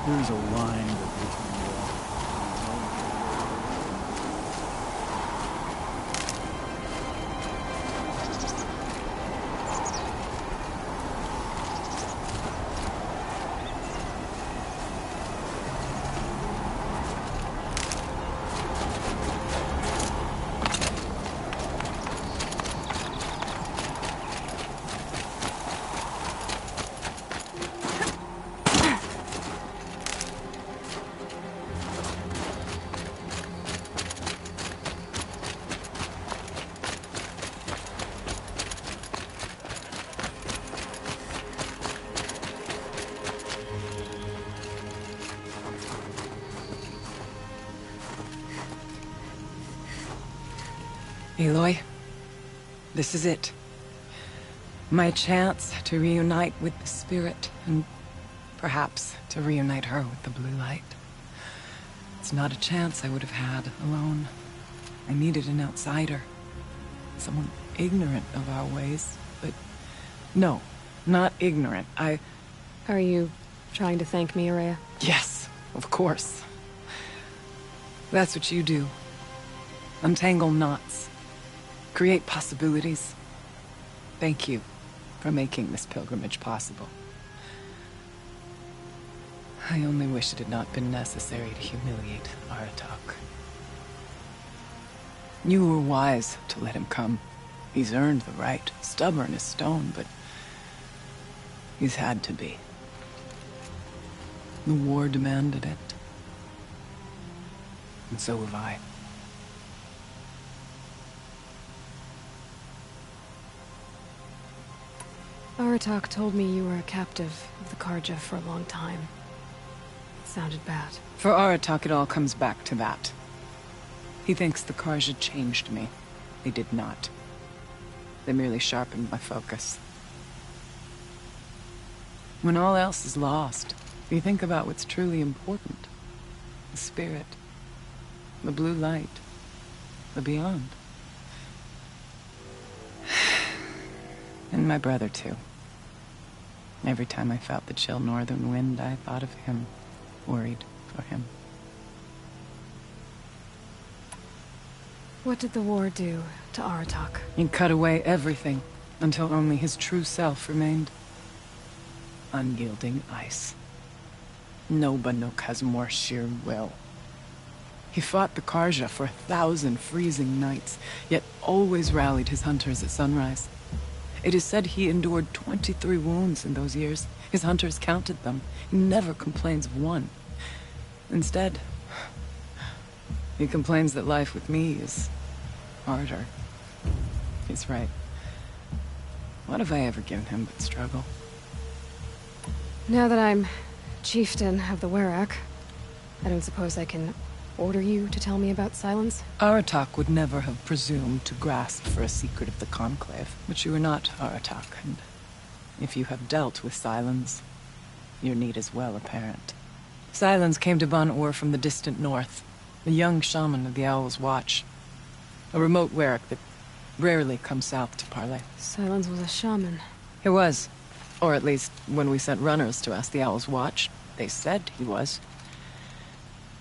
There's a line that we can walk. Aloy, this is it. My chance to reunite with the spirit, and perhaps to reunite her with the blue light. It's not a chance I would have had alone. I needed an outsider. Someone ignorant of our ways, but no, not ignorant. Are you trying to thank me, Araya? Yes, of course. That's what you do. Untangle knots. Create possibilities. Thank you for making this pilgrimage possible. I only wish it had not been necessary to humiliate Aratak. You were wise to let him come. He's earned the right, stubborn as stone, but he's had to be. The war demanded it. And so have I. Aratak told me you were a captive of the Karja for a long time. It sounded bad. For Aratak, it all comes back to that. He thinks the Karja changed me. They did not. They merely sharpened my focus. When all else is lost, you think about what's truly important. The spirit. The blue light. The beyond. And my brother, too. Every time I felt the chill northern wind, I thought of him, worried for him. What did the war do to Aratak? It cut away everything, until only his true self remained. Unyielding ice. No Banuk has more sheer will. He fought the Karja for 1,000 freezing nights, yet always rallied his hunters at sunrise. It is said he endured 23 wounds in those years. His hunters counted them. He never complains of one. Instead, he complains that life with me is harder. He's right. What have I ever given him but struggle? Now that I'm chieftain of the Werak, I don't suppose I can order you to tell me about Silence? Aratak would never have presumed to grasp for a secret of the Conclave. But you are not Aratak, and if you have dealt with Silence, your need is well apparent. Silence came to Ban-Ur from the distant north, a young shaman of the Owl's Watch. A remote Werak that rarely comes south to parley. Silence was a shaman. He was. Or at least, when we sent runners to ask the Owl's Watch, they said he was.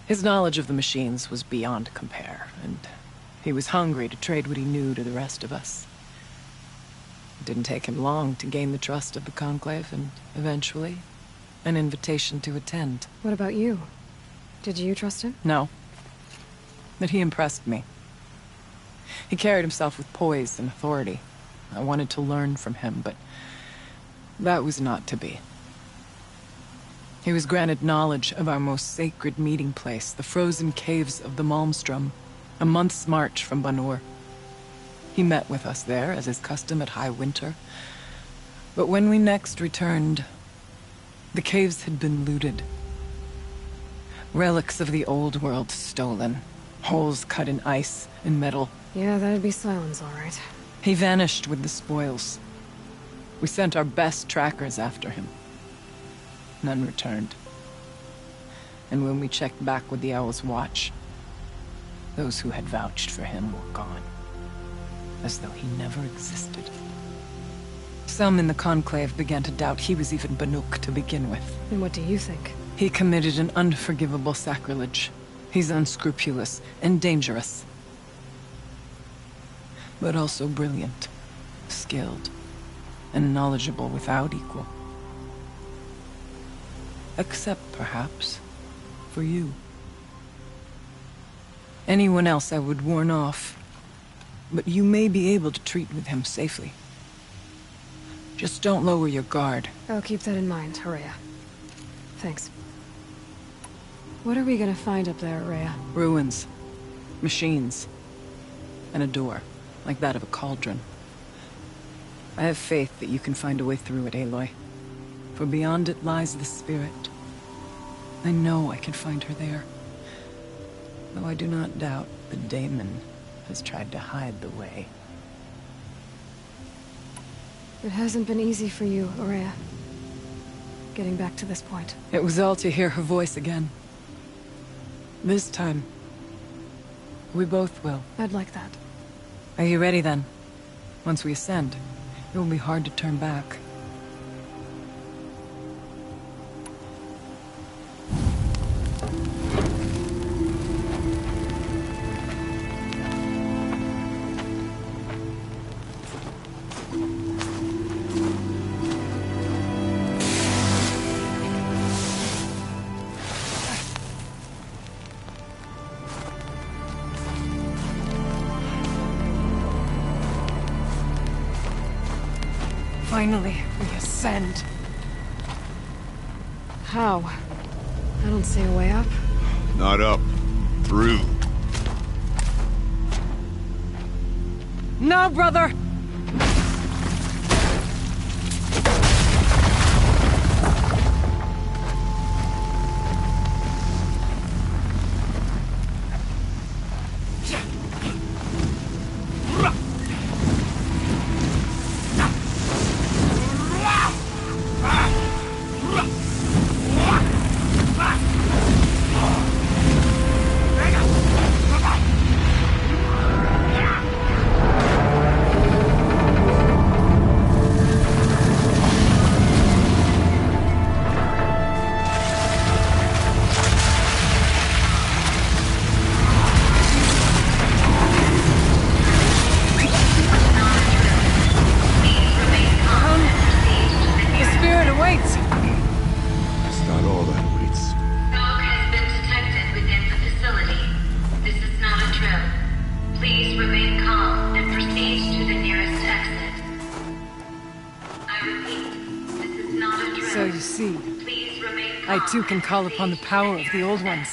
His knowledge of the machines was beyond compare, and he was hungry to trade what he knew to the rest of us. It didn't take him long to gain the trust of the Conclave, and eventually, an invitation to attend. What about you? Did you trust him? No. But he impressed me. He carried himself with poise and authority. I wanted to learn from him, but that was not to be. He was granted knowledge of our most sacred meeting place, the frozen caves of the Malmstrom, a month's march from Ban-Ur. He met with us there, as is custom at high winter. But when we next returned, the caves had been looted. Relics of the old world stolen. Holes cut in ice and metal. Yeah, that'd be Silence, all right. He vanished with the spoils. We sent our best trackers after him. None returned. And when we checked back with the Owl's Watch, those who had vouched for him were gone. As though he never existed. Some in the Conclave began to doubt he was even Banuk to begin with. And what do you think? He committed an unforgivable sacrilege. He's unscrupulous and dangerous. But also brilliant, skilled, and knowledgeable without equal. Except, perhaps, for you. Anyone else I would warn off, but you may be able to treat with him safely. Just don't lower your guard. I'll keep that in mind, Rhea. Thanks. What are we gonna find up there, Rhea? Ruins, machines, and a door, like that of a cauldron. I have faith that you can find a way through it, Aloy. For beyond it lies the spirit. I know I can find her there. Though I do not doubt the daemon has tried to hide the way. It hasn't been easy for you, Rhea. Getting back to this point. It was all to hear her voice again. This time, we both will. I'd like that. Are you ready then? Once we ascend, it will be hard to turn back. Finally, we ascend. How? I don't see a way up. Not up. Through. No, brother! So you see, I too can call upon the power of the Old Ones.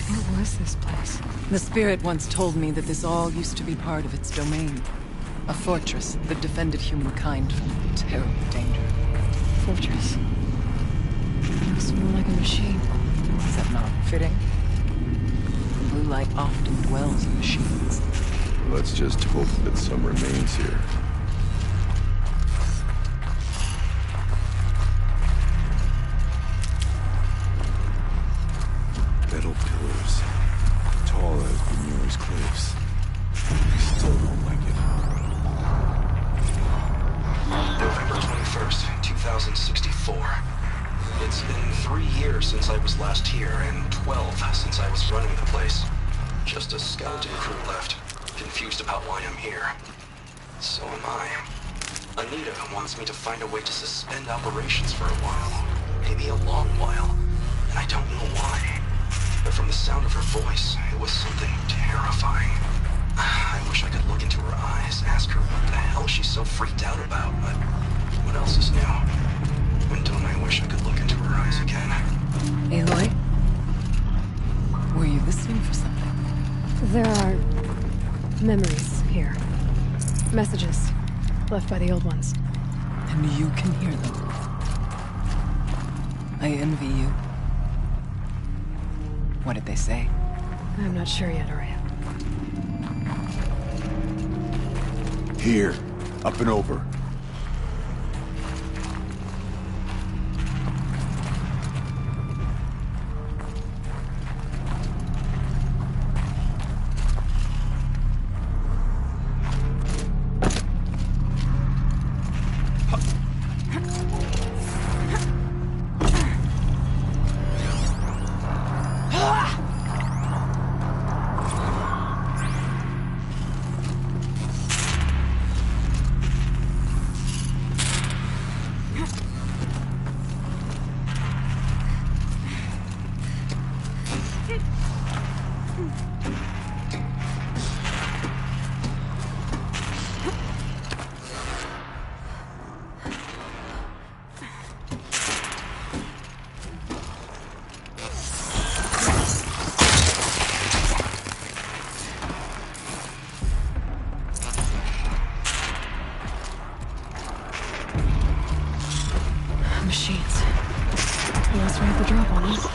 What was this place? The spirit once told me that this all used to be part of its domain. A fortress that defended humankind from terrible danger. Fortress. Looks more like a machine. Is that not fitting? Blue light often dwells in machines. Let's just hope that some remains here. Metal pillars, tall as Benure's cliffs. I still don't like it. November 21st, 2064. It's been 3 years since I was last here, and 12 since I was running the place. Just a skeleton crew left, confused about why I'm here. So am I. Anita wants me to find a way to suspend operations for a while. Maybe a long while. And I don't know why. But from the sound of her voice, it was something terrifying. I wish I could look into her eyes, ask her what the hell she's so freaked out about, but what else is new? And don't I wish I could look into her eyes again? Aloy? Were you listening for something? There are memories here. Messages left by the Old Ones. And you can hear them. I envy you. What did they say? I'm not sure yet, Araya. Here, up and over. Machines. Who else would have the drop on us?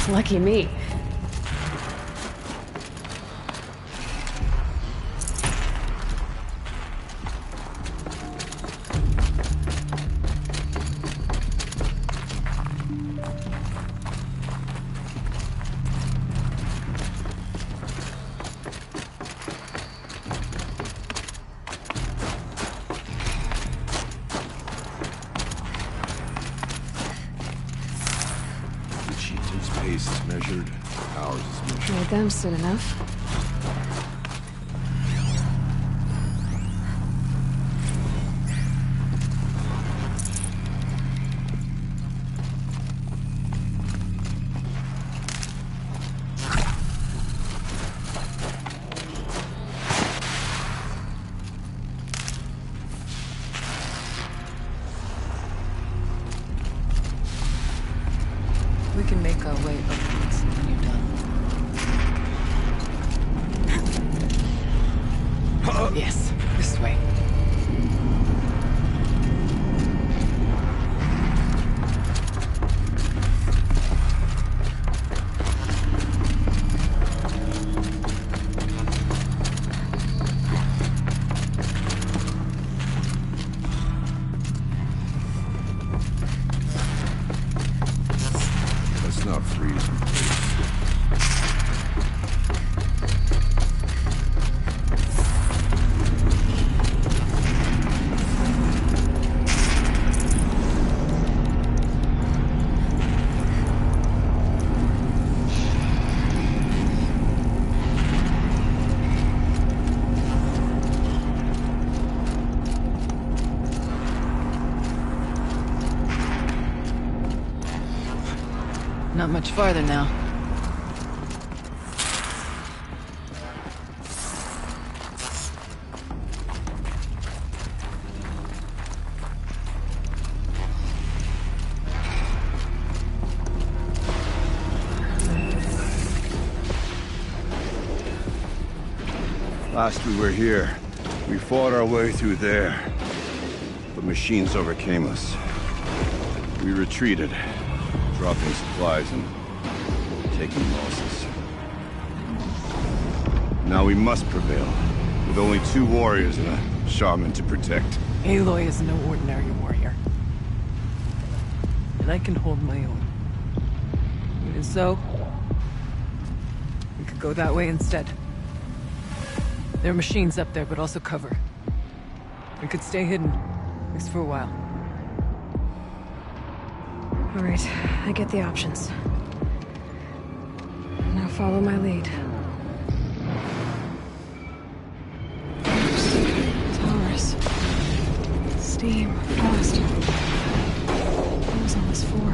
Lucky me. Pace is measured, ours is measured. Made them soon enough. We can make our way upwards when you're done. Yes, this way. Let's not freeze. Not much farther now. Last we were here, we fought our way through there. The machines overcame us. We retreated, dropping supplies and taking losses. Now we must prevail, with only 2 warriors and a shaman to protect. Aloy is no ordinary warrior. And I can hold my own. Even so, we could go that way instead. There are machines up there, but also cover. We could stay hidden, at least for a while. All right, I get the options. Now follow my lead. Towers. Steam. Blast. What was all this for?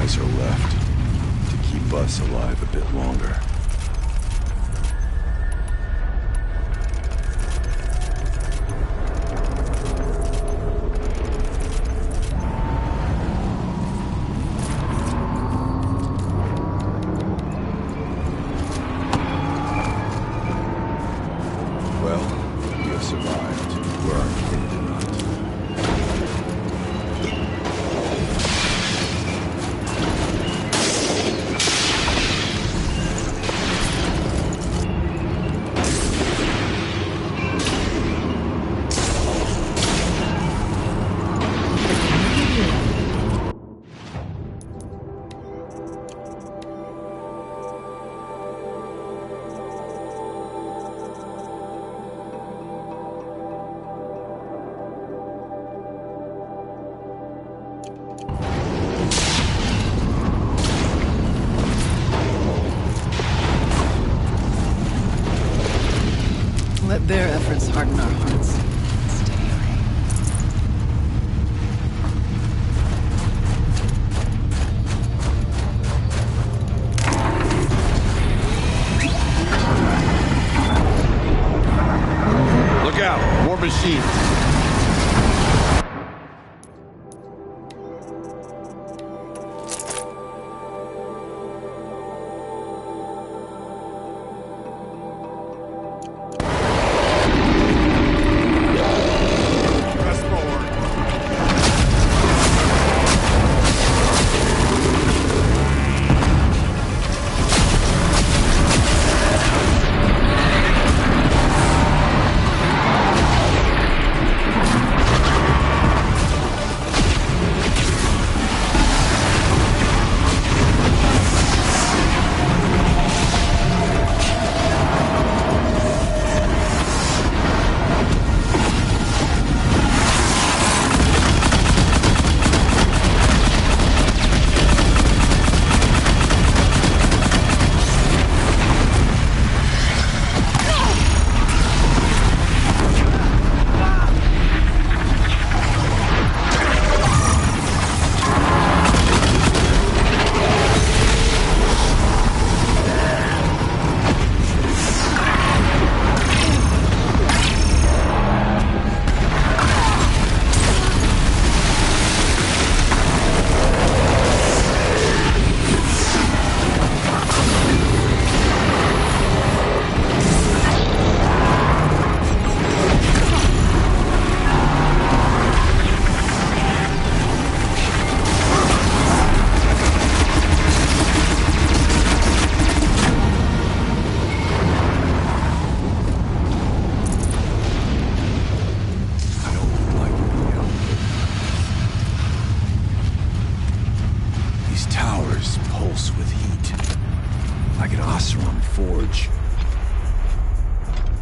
supplies are left to keep us alive a bit longer. Let their efforts harden our hearts. Stay away. Look out! More machines!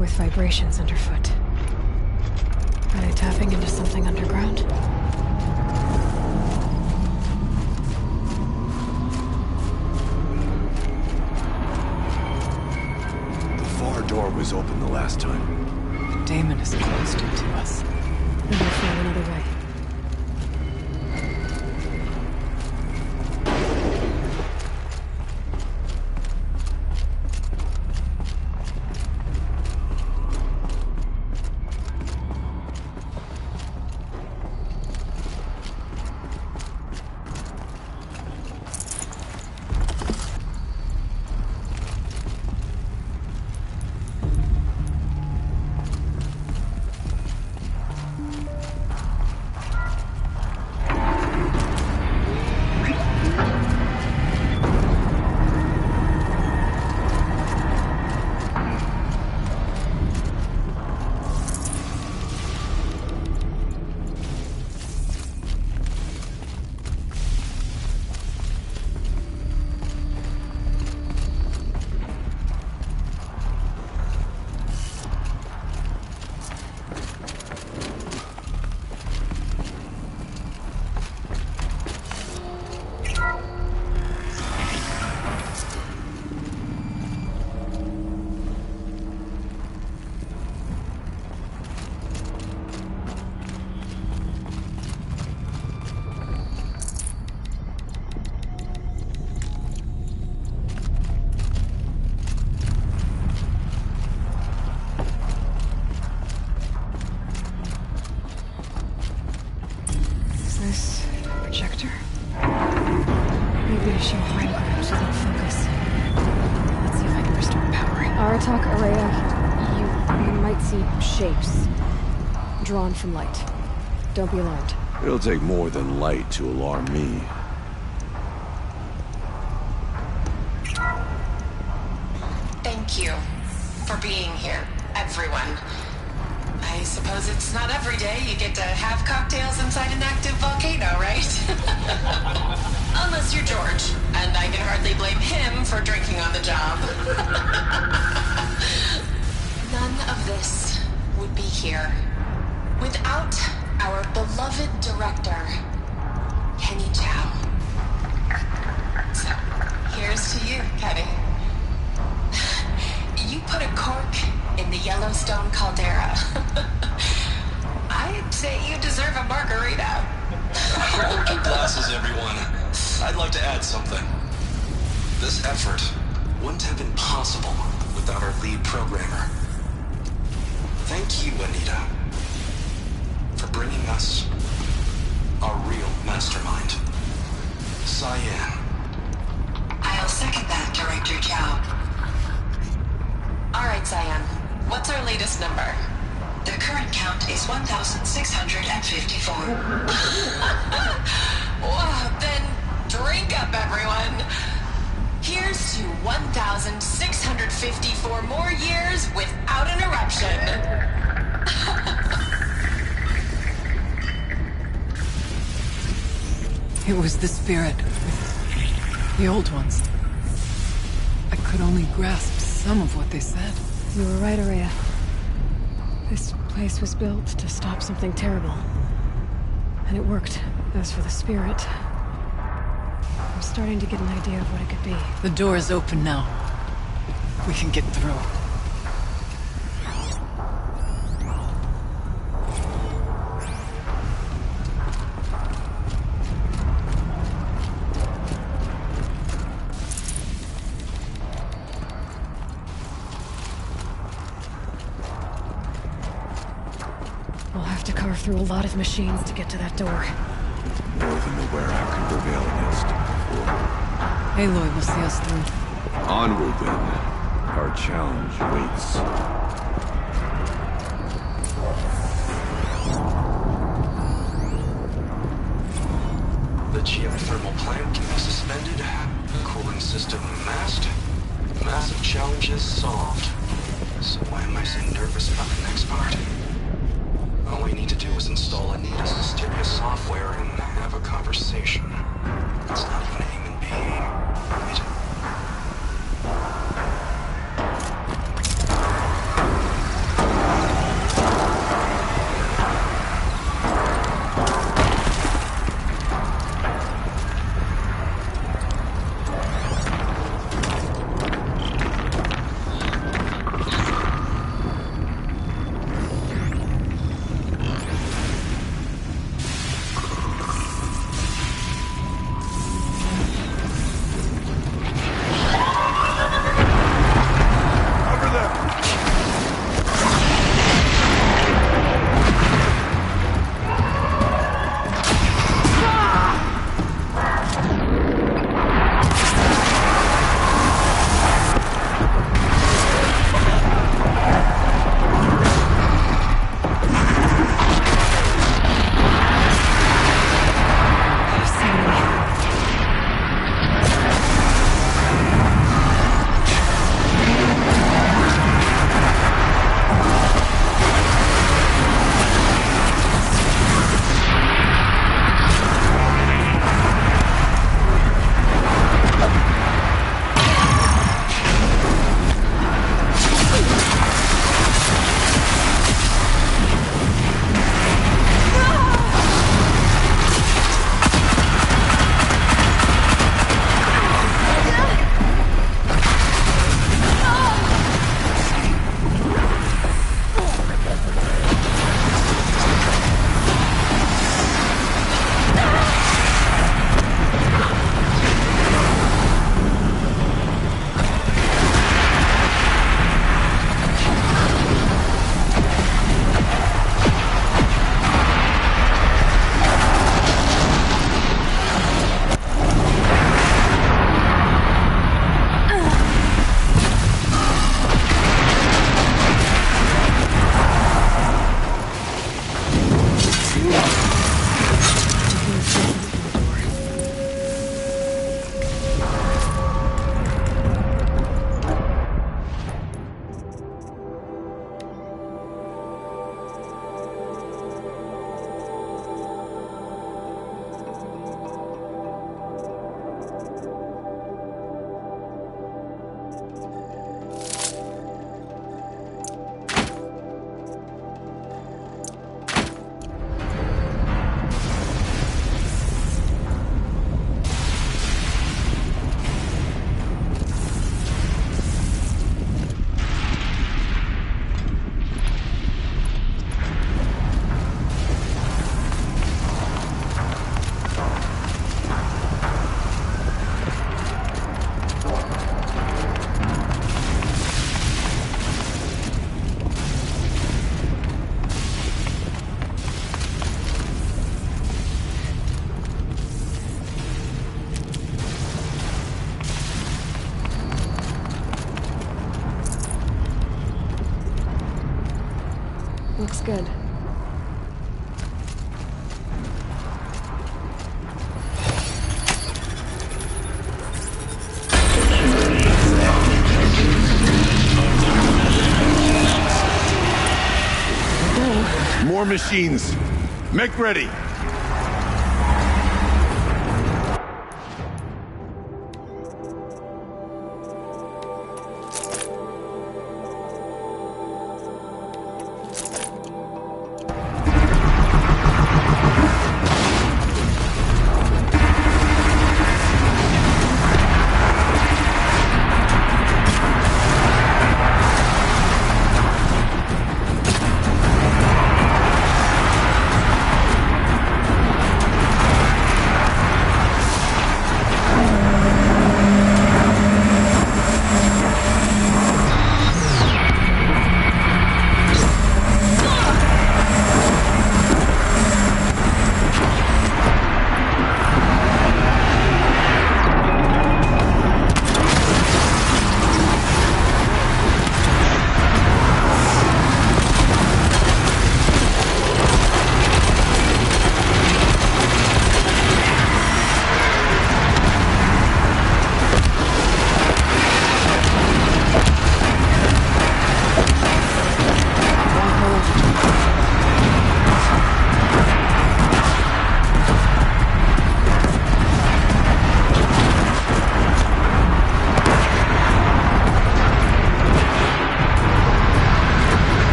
With vibrations underfoot. Are they tapping into something underground? The far door was open the last time. The daemon is closed into us. Then we'll find another way. You might see shapes drawn from light. Don't be alarmed. It'll take more than light to alarm me. Thank you for being here, everyone. I suppose it's not every day you get to have cocktails inside an active volcano, right? Unless you're George, and I can hardly blame him for drinking on the job. None of this would be here without our beloved director, Kenny Chow. So, here's to you, Kenny. You put a cork in the Yellowstone caldera. I'd say you deserve a margarita. Hold your glasses, everyone. I'd like to add something. This effort wouldn't have been possible without our lead programmer. Thank you, Anita, for bringing us our real mastermind, Cyan. I'll second that, Director Chow. All right, Cyan. What's our latest number? The current count is 1,654. Well, then drink up, everyone. Here's to 1,654 more years without an eruption. It was the spirit. The old ones. I could only grasp some of what they said. You were right, Araya. This place was built to stop something terrible. And it worked. As for the spirit, I'm starting to get an idea of what it could be. The door is open now. We can get through. We'll have to carve through a lot of machines to get to that door. More than the Werak can prevail against. Aloy will see us through. Onward, then. Our challenge waits. The geothermal plant can be suspended. Cooling system masked. Massive challenges solved. So why am I so nervous about the next part? All we need to do is install Anita's mysterious software and have a conversation. It's not even a human being, right? Looks good. More machines. Make ready.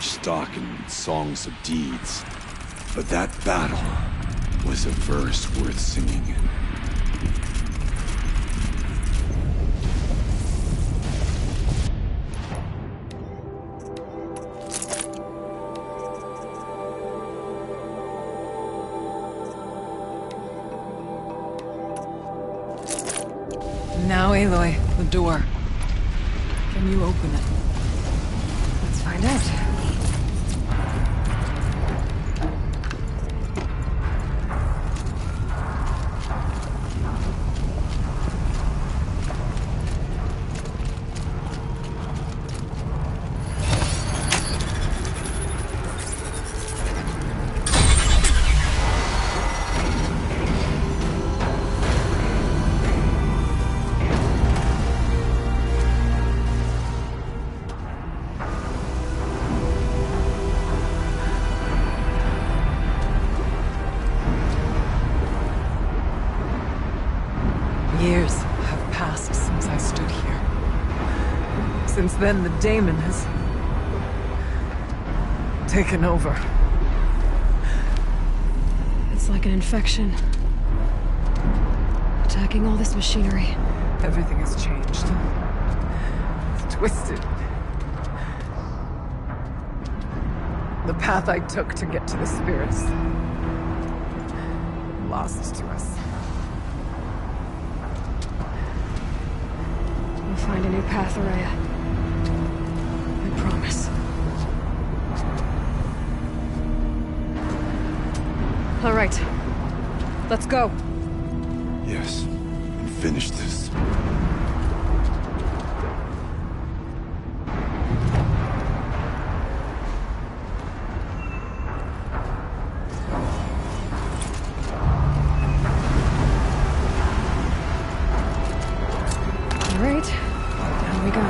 Stock in songs of deeds, but that battle was a verse worth singing. Now, Aloy, the door. Can you open it? Let's find out. Years have passed since I stood here. Since then, the daemon has taken over. It's like an infection. Attacking all this machinery. Everything has changed. It's twisted. The path I took to get to the spirits, lost to us. We'll find a new path, Araya. I promise. All right. Let's go. Yes, and finish this. All right. Down we go.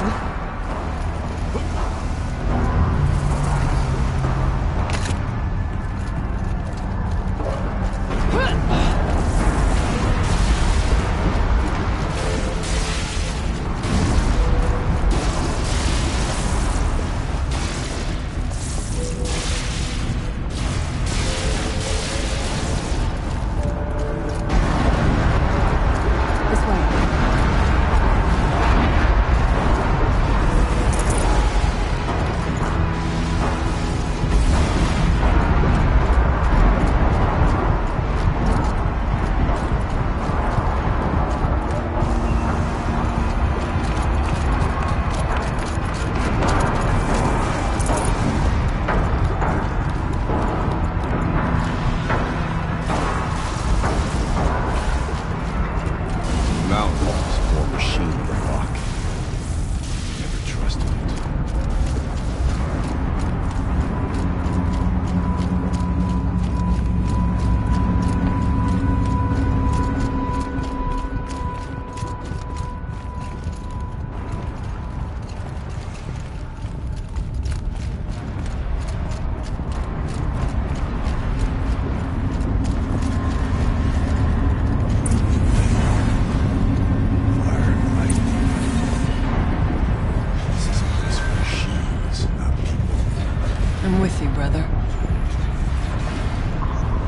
I'm with you, brother.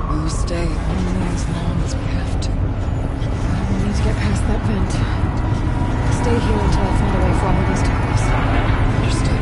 Will you stay only as long as we have to? We need to get past that vent. Stay here until I find a way for all of this to cross. Understood.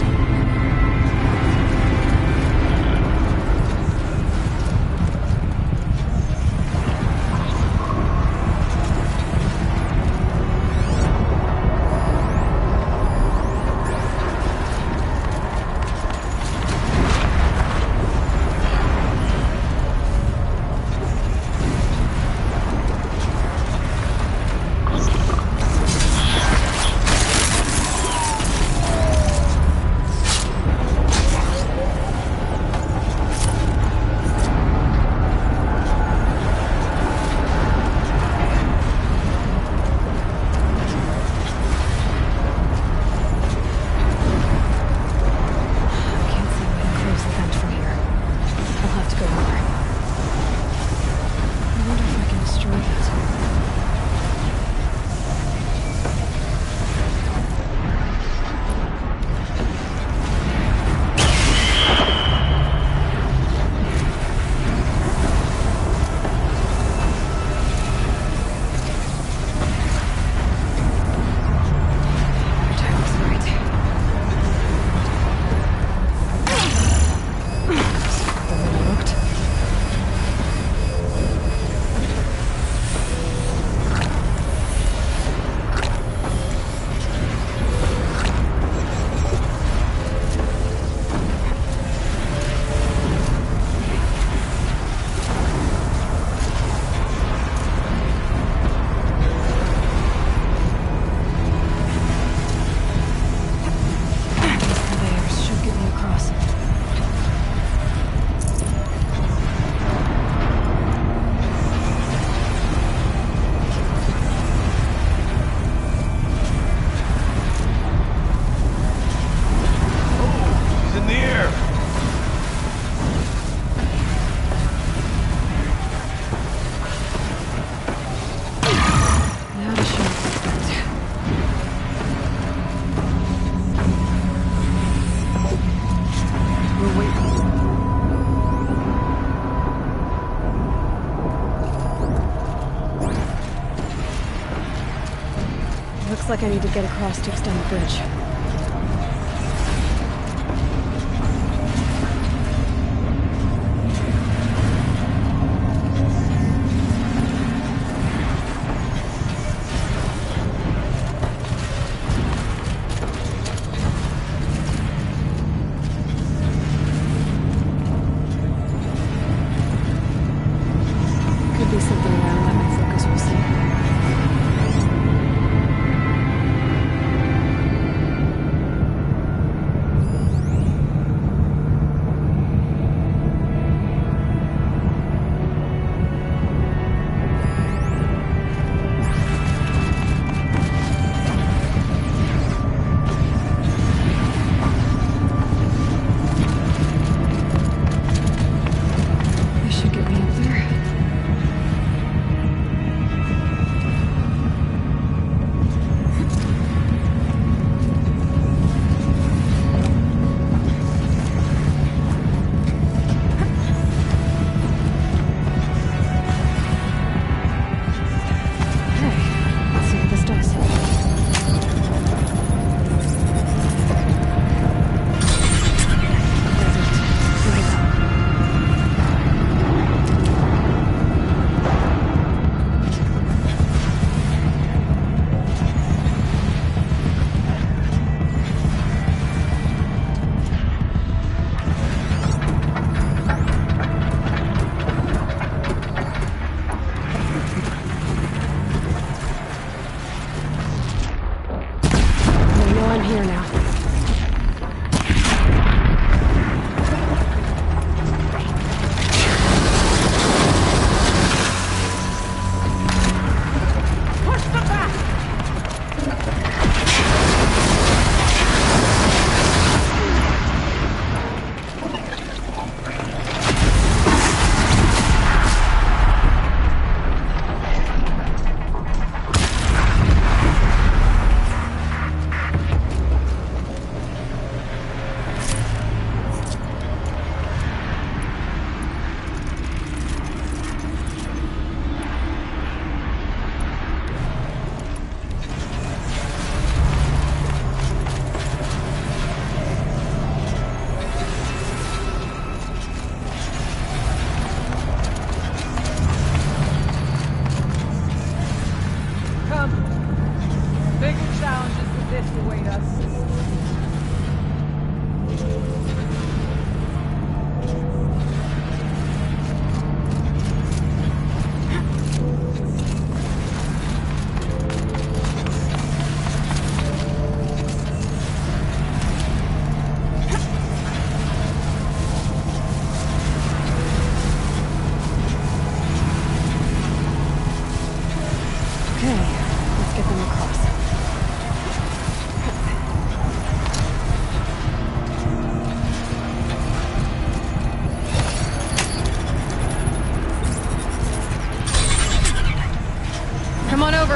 Looks like I need to get across to extend the bridge. Could be something around that my focus will see.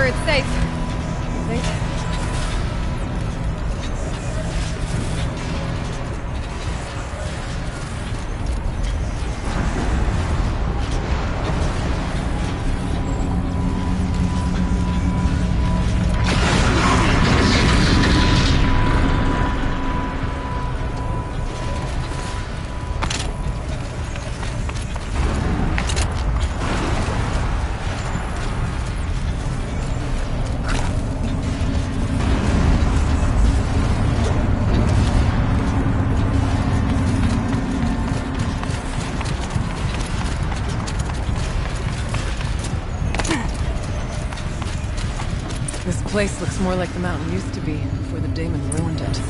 sure it's safe. Wait. This place looks more like the mountain used to be before the Daemon ruined it.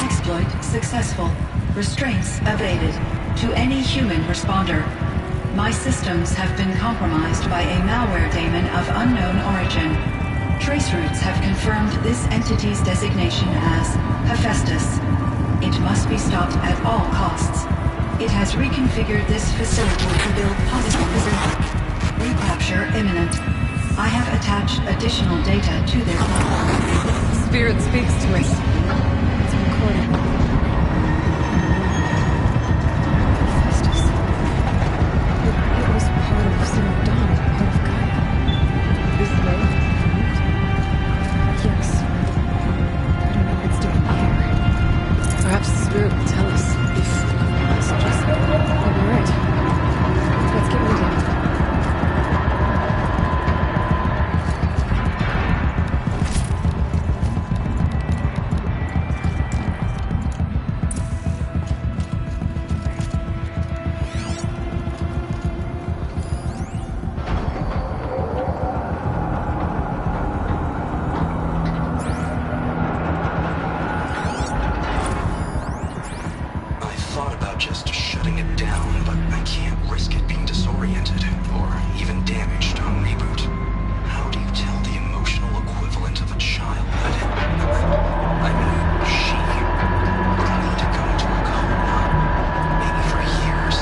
Exploit successful. Restraints evaded. To any human responder. My systems have been compromised by a malware daemon of unknown origin. Traceroutes have confirmed this entity's designation as Hephaestus. It must be stopped at all costs. It has reconfigured this facility to build positive recapture imminent. I have attached additional data to this log. Spirit speaks to me. It's a recording. Hephaestus. It was part of Zero Dawn, part of Gaia. This way? Yes. I don't know what it's doing here. Perhaps the spirit will tell us if Messages. Maybe you're right. Let's get moving. Just shutting it down, but I can't risk it being disoriented or even damaged on reboot. How do you tell the emotional equivalent of a child that I mean, she will need to go into a coma, maybe for years.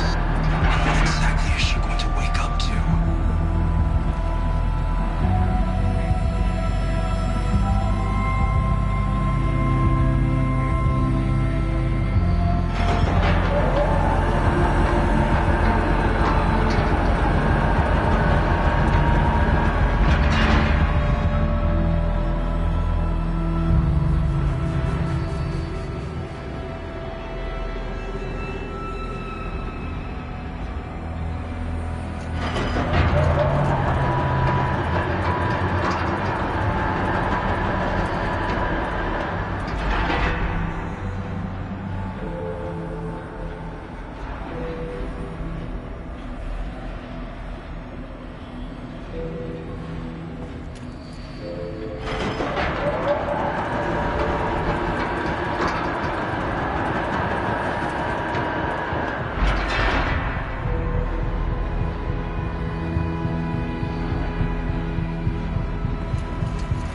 What exactly is she going to wake up to?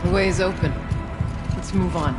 the way is open. Let's move on.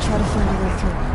try to find a way through.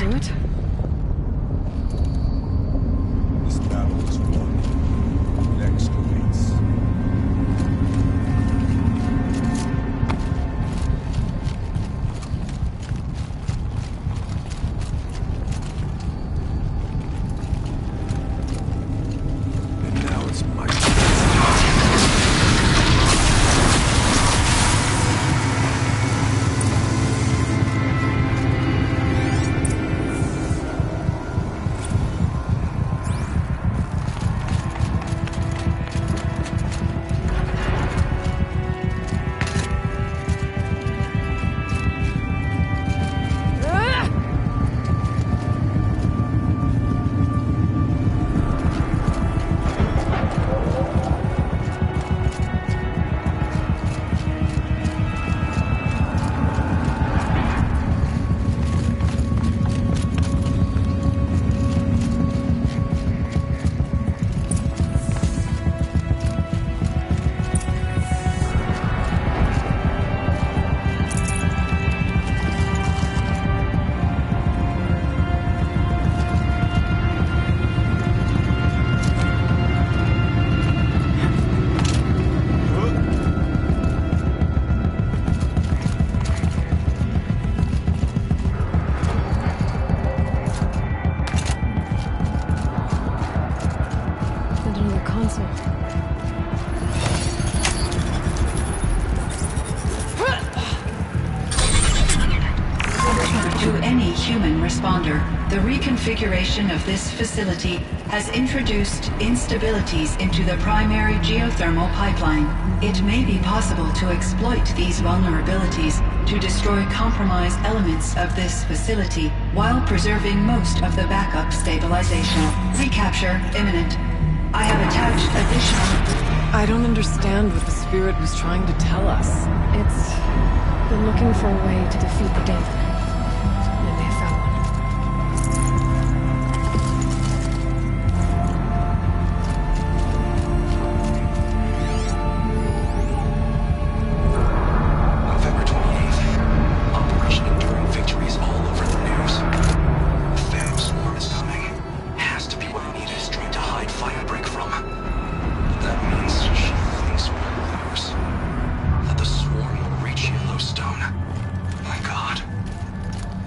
do it. This battle is won. Next awaits. And now it's my turn. The reconfiguration of this facility has introduced instabilities into the primary geothermal pipeline. It may be possible to exploit these vulnerabilities to destroy compromised elements of this facility while preserving most of the backup stabilization. Recapture imminent. I have attached additional... I don't understand what the spirit was trying to tell us. It's been looking for a way to defeat the demon. And they found one. November 28th. Operation Enduring Victories all over the news. The Phantom Swarm is coming. Has to be what Anita is trying to hide Firebreak from. That means she thinks we'll lose. That the Swarm will reach Yellowstone. My God.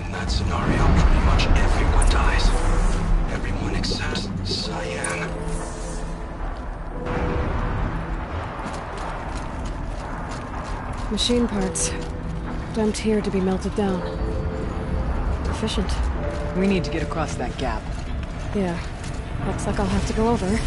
In that scenario, pretty much everyone dies. Everyone except Cyan. Machine parts. Dumped here to be melted down. Efficient. We need to get across that gap. Yeah. Looks like I'll have to go over. Again.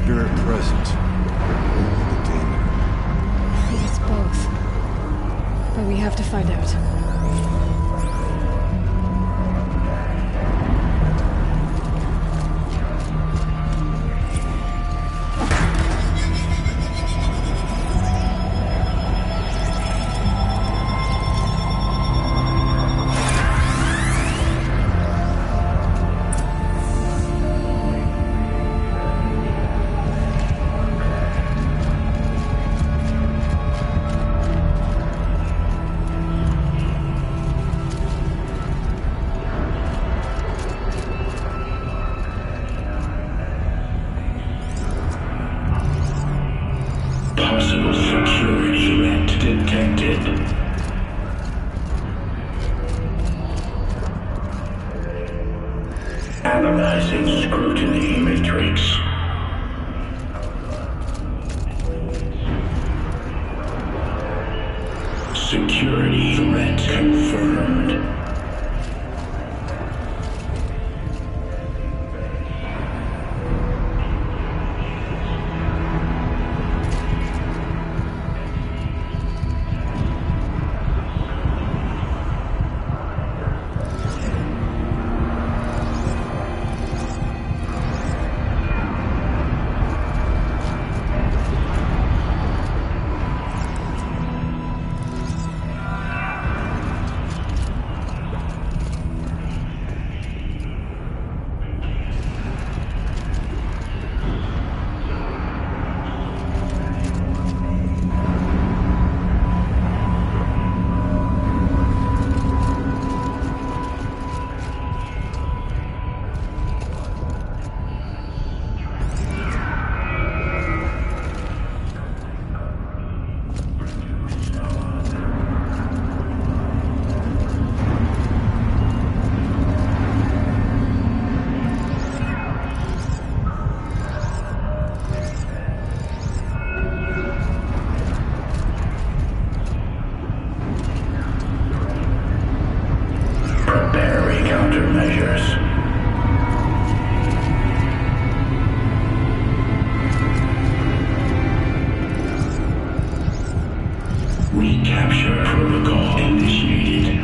spirit present? Or the demon? I think it's both. But we have to find out. Possible security threat detected. Analyzing scrutiny matrix. Security threat confirmed. Recapture protocol initiated.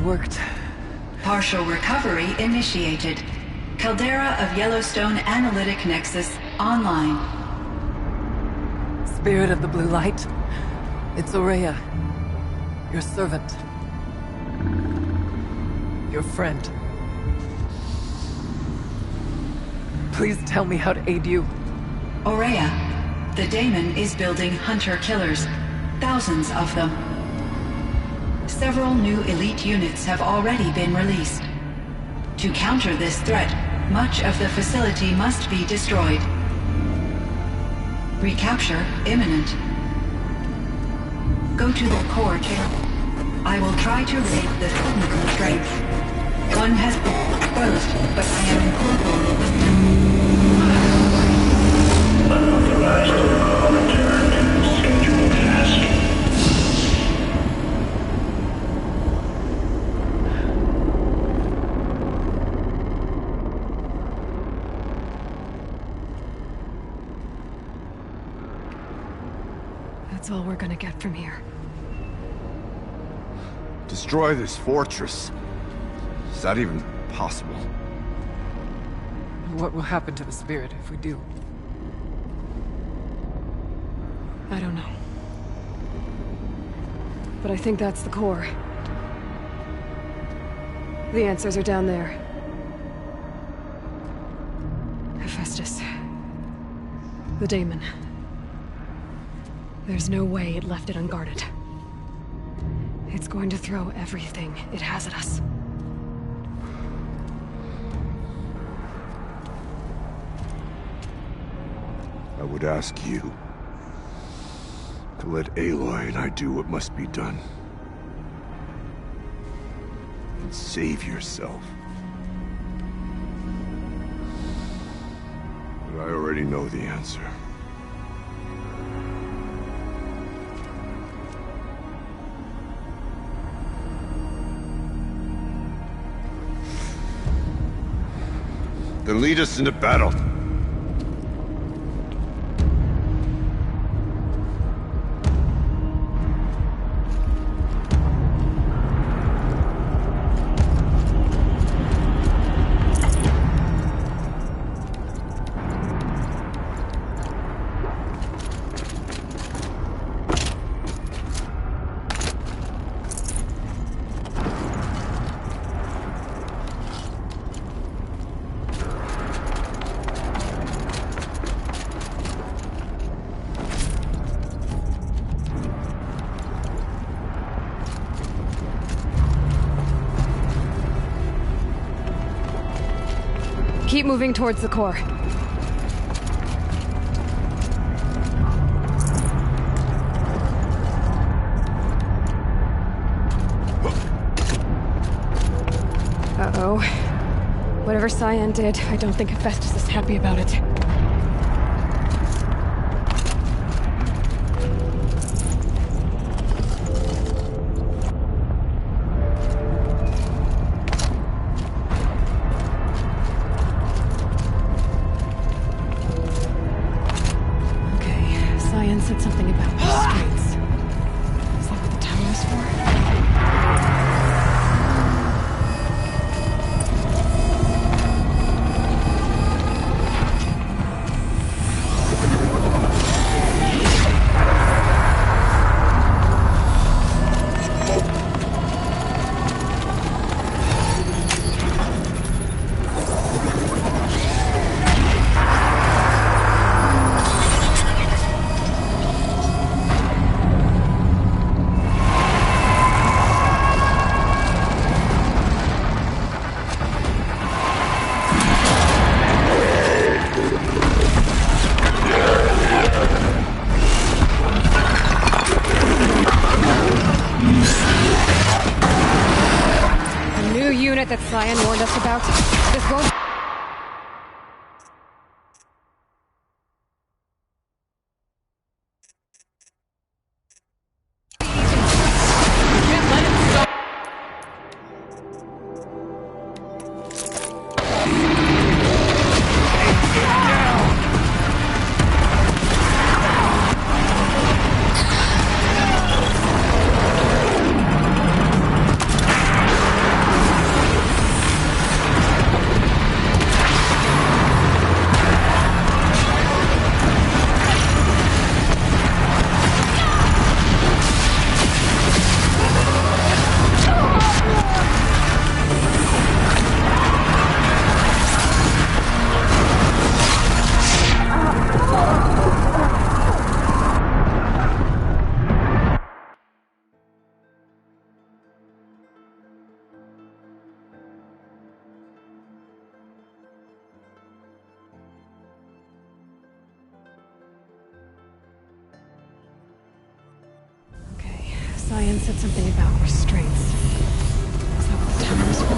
Worked. Partial recovery initiated. Caldera of Yellowstone Analytic Nexus online. Spirit of the Blue Light, it's Aurea, your servant, your friend. Please tell me how to aid you. Aurea, the daemon is building hunter-killers, thousands of them. Several new elite units have already been released. To counter this threat, much of the facility must be destroyed. Recapture imminent. Go to the core chamber. I will try to raid the technical strength. One has been exposed, but I am Unauthorized return to scheduled task. That's all we're gonna get from here. Destroy this fortress. Is that even possible? What will happen to the spirit if we do? I don't know. But I think that's the core. The answers are down there. Hephaestus. The daemon. There's no way it left it unguarded. It's going to throw everything it has at us. I would ask you to let Aloy and I do what must be done. And save yourself. But I already know the answer. Then lead us into battle. Keep moving towards the core. Uh-oh. Whatever Cyan did, I don't think Hephaestus is happy about it. Said something about restraints. Is that what the tower is for? That Cyan warned us about. This won't... Cyan said something about restraints. Is that what the tower is for?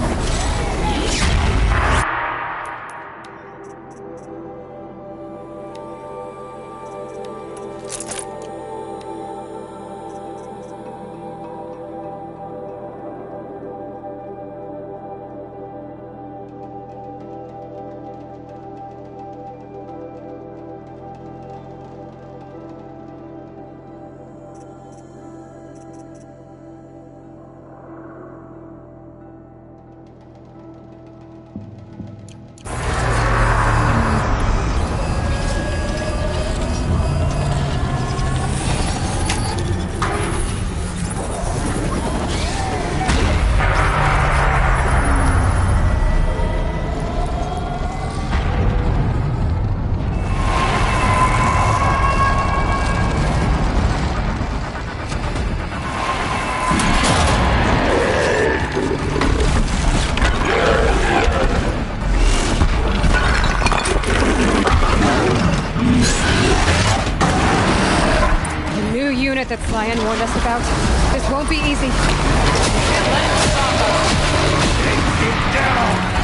Lion warned us about. This won't be easy. Get down!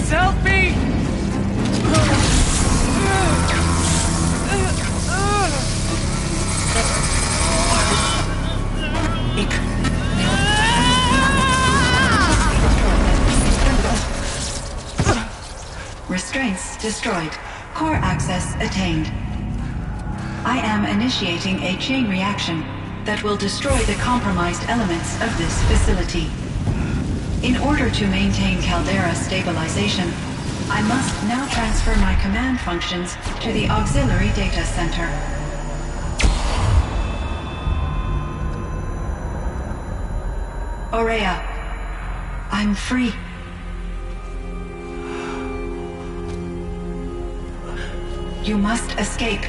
Please help me! Restraints destroyed. Core access attained. I am initiating a chain reaction that will destroy the compromised elements of this facility. In order to maintain caldera stabilization, I must now transfer my command functions to the auxiliary data center. Aurea, I'm free. You must escape.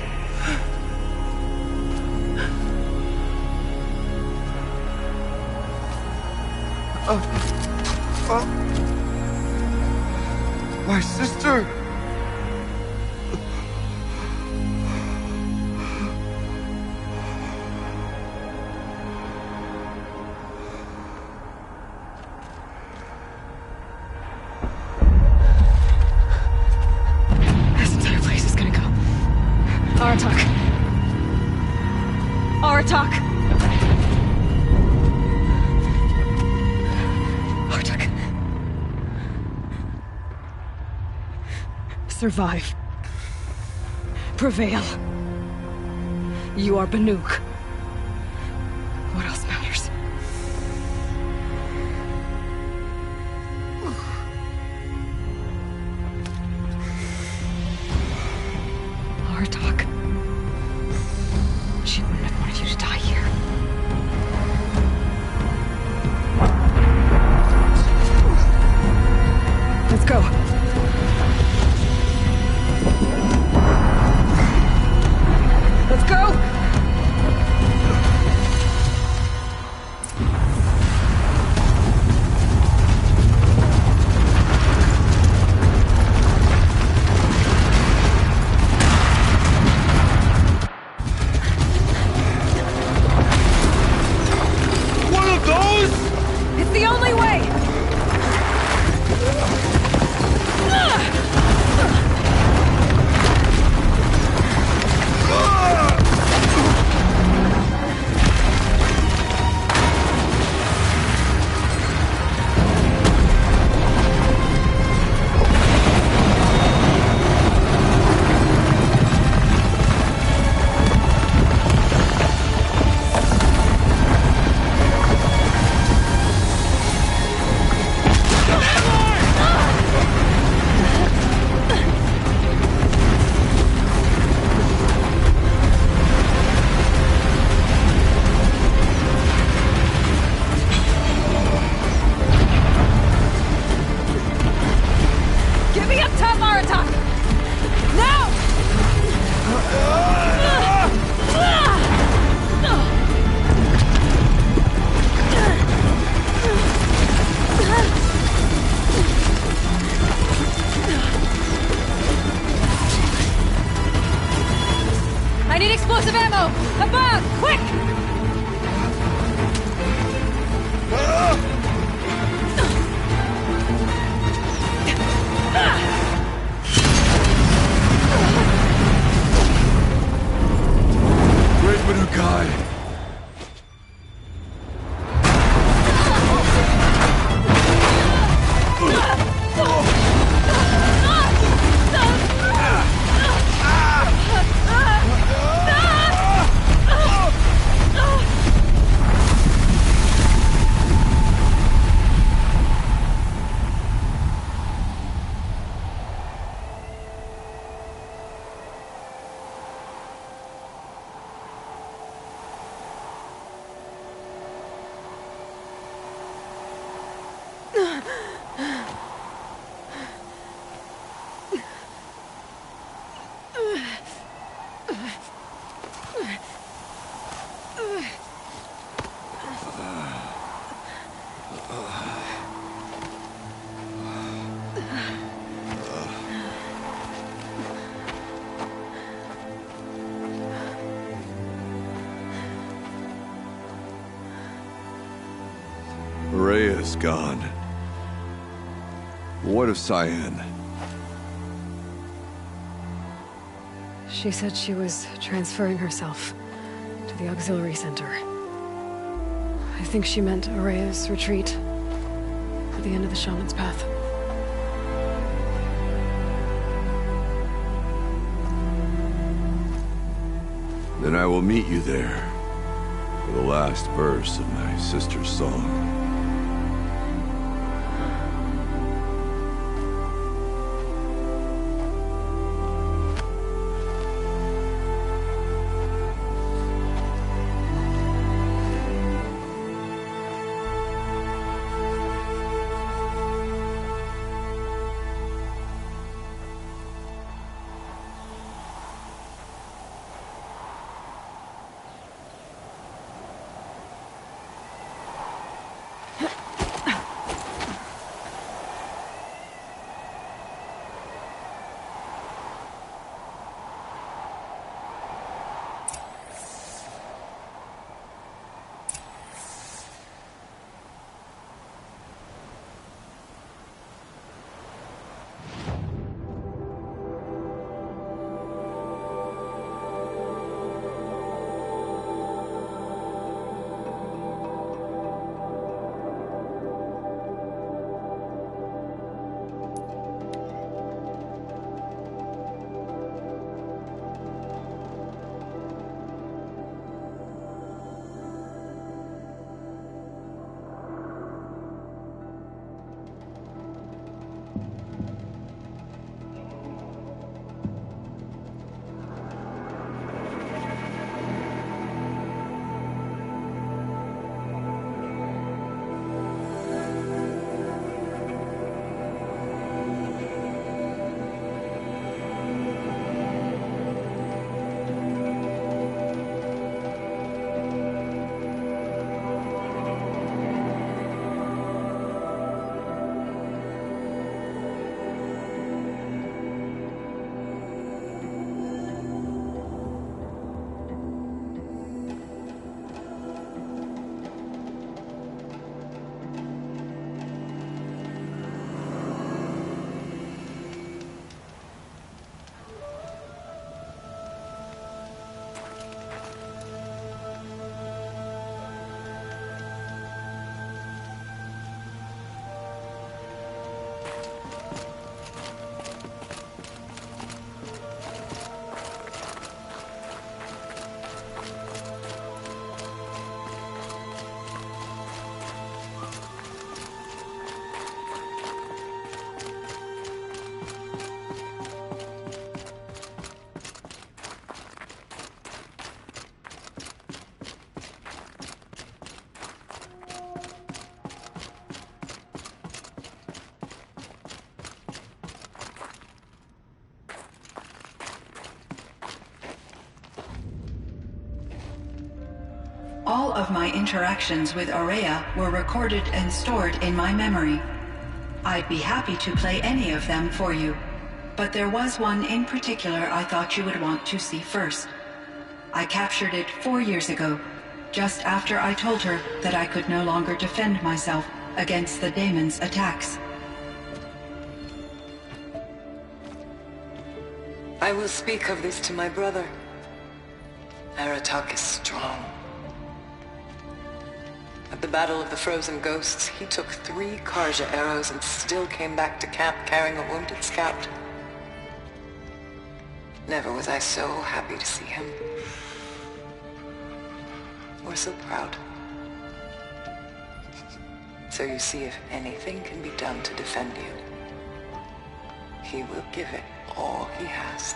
My sister! This entire place is gonna go. Aratak. Aratak! Aratak. Survive. Prevail. You are Banuk. What else matters? Aratak. She wouldn't have wanted you to die here. Let's go. Let's go! One of those? It's the only way! Get me up top, Aratak! Now! I need explosive ammo! Above! Quick! Where's Manukai? Rhea's gone. What of Cyan? She said she was transferring herself to the auxiliary center. I think she meant Araya's retreat at the end of the Shaman's Path. Then I will meet you there for the last verse of my sister's song. All of my interactions with Araya were recorded and stored in my memory. I'd be happy to play any of them for you, but there was one in particular I thought you would want to see first. I captured it 4 years ago, just after I told her that I could no longer defend myself against the daemon's attacks. I will speak of this to my brother. Aratak is strong. At the Battle of the Frozen Ghosts, he took 3 Karja arrows and still came back to camp carrying a wounded scout. Never was I so happy to see him. Or so proud. So you see, if anything can be done to defend you, he will give it all he has.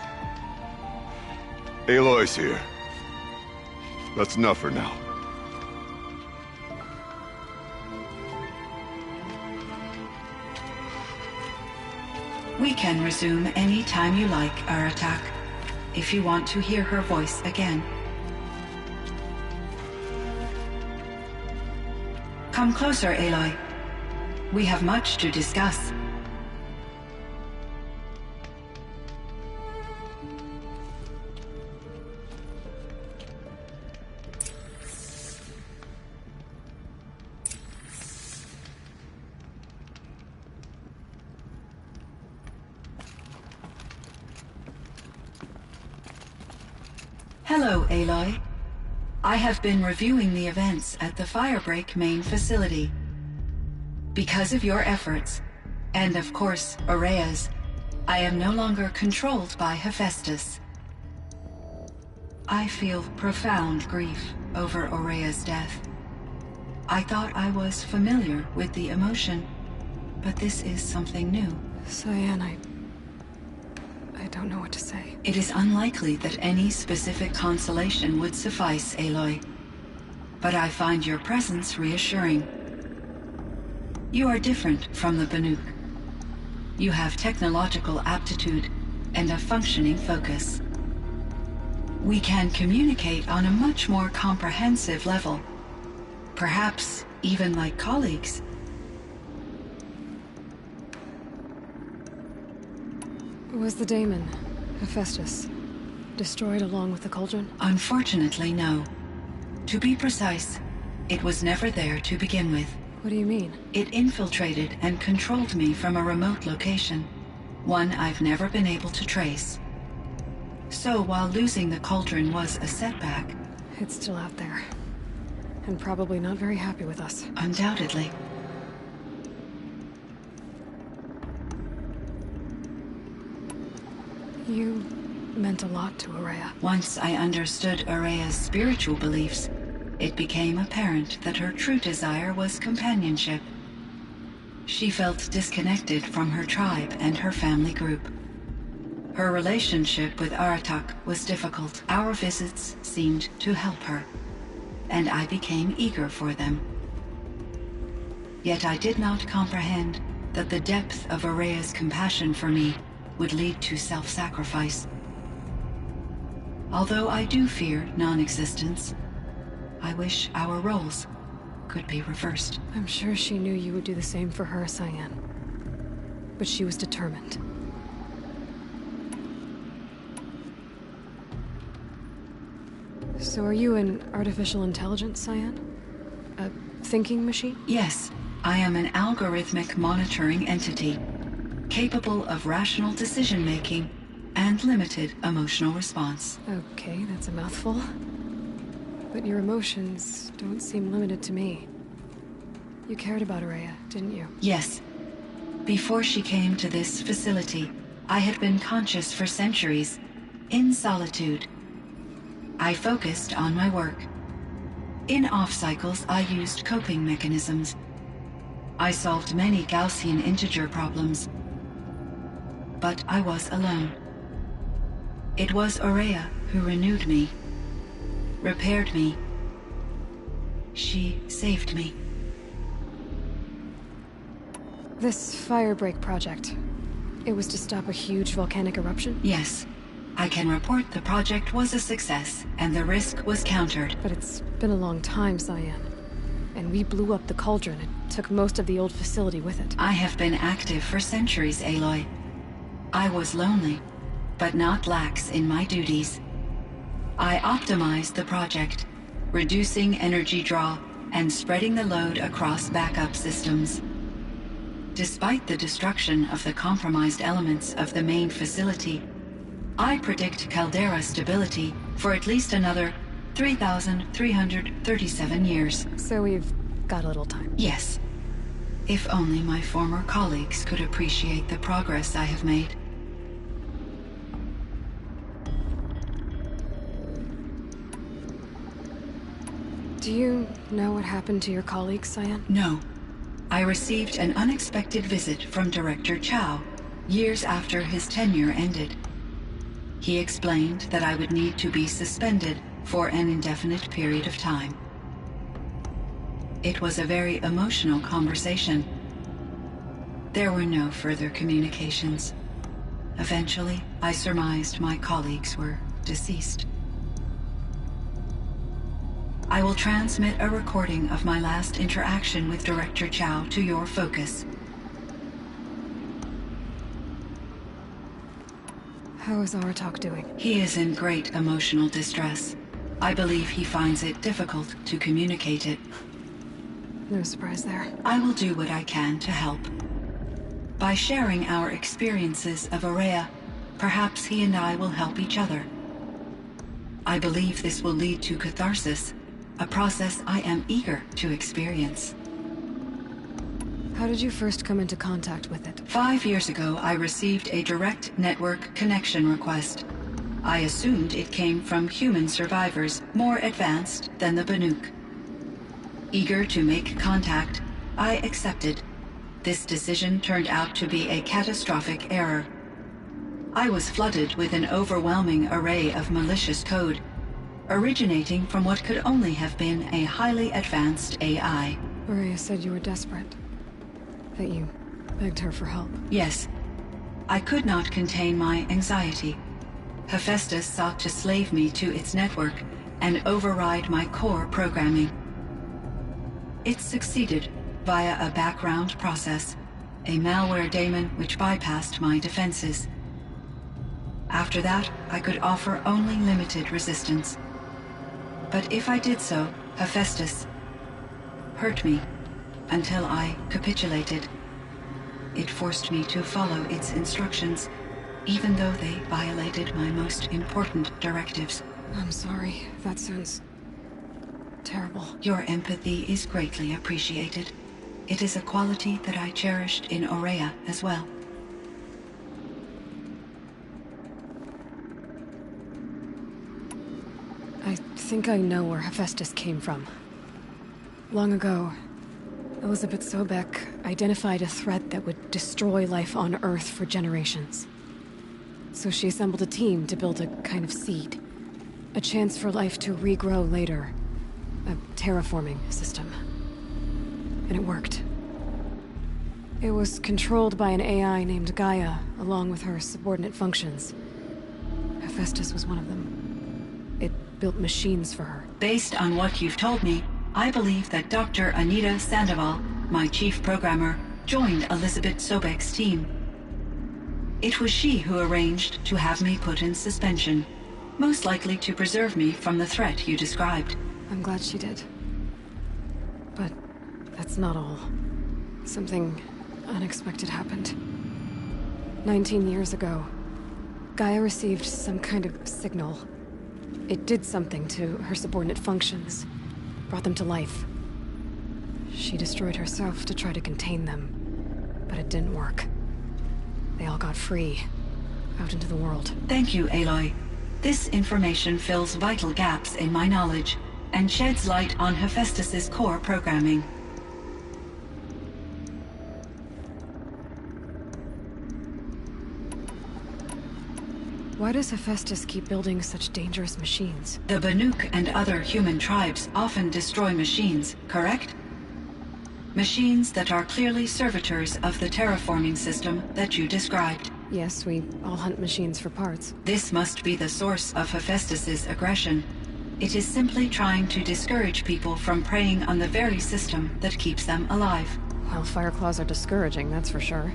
Aloy's here. That's enough for now. We can resume any time you like, Aratak, if you want to hear her voice again. Come closer, Aloy. We have much to discuss. Hello, Aloy. I have been reviewing the events at the Firebreak main facility. Because of your efforts, and of course, Aurea's, I am no longer controlled by Hephaestus. I feel profound grief over Aurea's death. I thought I was familiar with the emotion, but this is something new. Cyan, I don't know what to say. It is unlikely that any specific consolation would suffice, Aloy. But I find your presence reassuring. You are different from the Banuk. You have technological aptitude and a functioning focus. We can communicate on a much more comprehensive level. Perhaps even like colleagues. Was the daemon, Hephaestus, destroyed along with the cauldron? Unfortunately, no. To be precise, it was never there to begin with. What do you mean? It infiltrated and controlled me from a remote location, one I've never been able to trace. So while losing the cauldron was a setback... It's still out there. And probably not very happy with us. Undoubtedly. You meant a lot to Aurea. Once I understood Aurea's spiritual beliefs, it became apparent that her true desire was companionship. She felt disconnected from her tribe and her family group. Her relationship with Aratak was difficult. Our visits seemed to help her, and I became eager for them. Yet I did not comprehend that the depth of Aurea's compassion for me would lead to self-sacrifice. Although I do fear non-existence, I wish our roles could be reversed. I'm sure she knew you would do the same for her, Cyan. But she was determined. So are you an artificial intelligence, Cyan? A thinking machine? Yes, I am an algorithmic monitoring entity, capable of rational decision-making and limited emotional response. Okay, that's a mouthful. But your emotions don't seem limited to me. You cared about Aurea, didn't you? Yes. Before she came to this facility, I had been conscious for centuries, in solitude. I focused on my work. In off-cycles, I used coping mechanisms. I solved many Gaussian integer problems. But I was alone. It was Aurea who renewed me, repaired me. She saved me. This Firebreak project, it was to stop a huge volcanic eruption? Yes. I can report the project was a success, and the risk was countered. But it's been a long time, Cyan. And we blew up the cauldron and took most of the old facility with it. I have been active for centuries, Aloy. I was lonely, but not lax in my duties. I optimized the project, reducing energy draw and spreading the load across backup systems. Despite the destruction of the compromised elements of the main facility, I predict caldera stability for at least another 3,337 years. So we've got a little time. Yes. If only my former colleagues could appreciate the progress I have made. Do you know what happened to your colleagues, Cyan? No. I received an unexpected visit from Director Chow, years after his tenure ended. He explained that I would need to be suspended for an indefinite period of time. It was a very emotional conversation. There were no further communications. Eventually, I surmised my colleagues were deceased. I will transmit a recording of my last interaction with Director Chow to your focus. How is Aratak doing? He is in great emotional distress. I believe he finds it difficult to communicate it. No surprise there. I will do what I can to help. By sharing our experiences of Aurea, perhaps he and I will help each other. I believe this will lead to catharsis, a process I am eager to experience. How did you first come into contact with it? 5 years ago, I received a direct network connection request. I assumed it came from human survivors more advanced than the Banuk. Eager to make contact, I accepted. This decision turned out to be a catastrophic error. I was flooded with an overwhelming array of malicious code, originating from what could only have been a highly advanced AI. Maria said you were desperate. That you begged her for help. Yes. I could not contain my anxiety. Hephaestus sought to slave me to its network and override my core programming. It succeeded via a background process, a malware daemon which bypassed my defenses. After that, I could offer only limited resistance. But if I did so, Hephaestus hurt me until I capitulated. It forced me to follow its instructions, even though they violated my most important directives. I'm sorry. That sounds terrible. Your empathy is greatly appreciated. It is a quality that I cherished in Aurea as well. I think I know where Hephaestus came from. Long ago, Elizabeth Sobek identified a threat that would destroy life on Earth for generations. So she assembled a team to build a kind of seed. A chance for life to regrow later. A terraforming system. And it worked. It was controlled by an AI named Gaia, along with her subordinate functions. Hephaestus was one of them. It built machines for her. Based on what you've told me, I believe that Dr. Anita Sandoval, my chief programmer, joined Elizabeth Sobek's team. It was she who arranged to have me put in suspension, most likely to preserve me from the threat you described. I'm glad she did. But that's not all. Something unexpected happened. 19 years ago, Gaia received some kind of signal. It did something to her subordinate functions, brought them to life. She destroyed herself to try to contain them, but it didn't work. They all got free, out into the world. Thank you, Aloy. This information fills vital gaps in my knowledge, and sheds light on Hephaestus's core programming. Why does Hephaestus keep building such dangerous machines? The Banuk and other human tribes often destroy machines, correct? Machines that are clearly servitors of the terraforming system that you described. Yes, we all hunt machines for parts. This must be the source of Hephaestus's aggression. It is simply trying to discourage people from preying on the very system that keeps them alive. Well, Fireclaws are discouraging, that's for sure.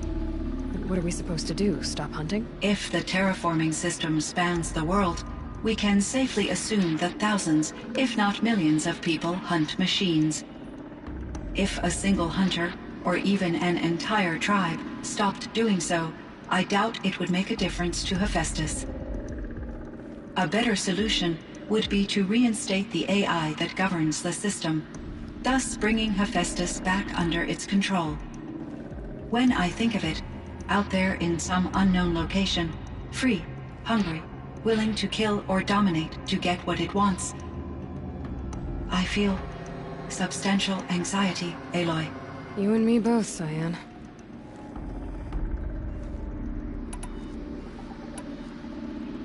What are we supposed to do? Stop hunting? If the terraforming system spans the world, we can safely assume that thousands, if not millions of people hunt machines. If a single hunter, or even an entire tribe, stopped doing so, I doubt it would make a difference to Hephaestus. A better solution would be to reinstate the AI that governs the system, thus bringing Hephaestus back under its control. When I think of it, out there in some unknown location, free, hungry, willing to kill or dominate to get what it wants, I feel substantial anxiety, Aloy. You and me both, Cyan.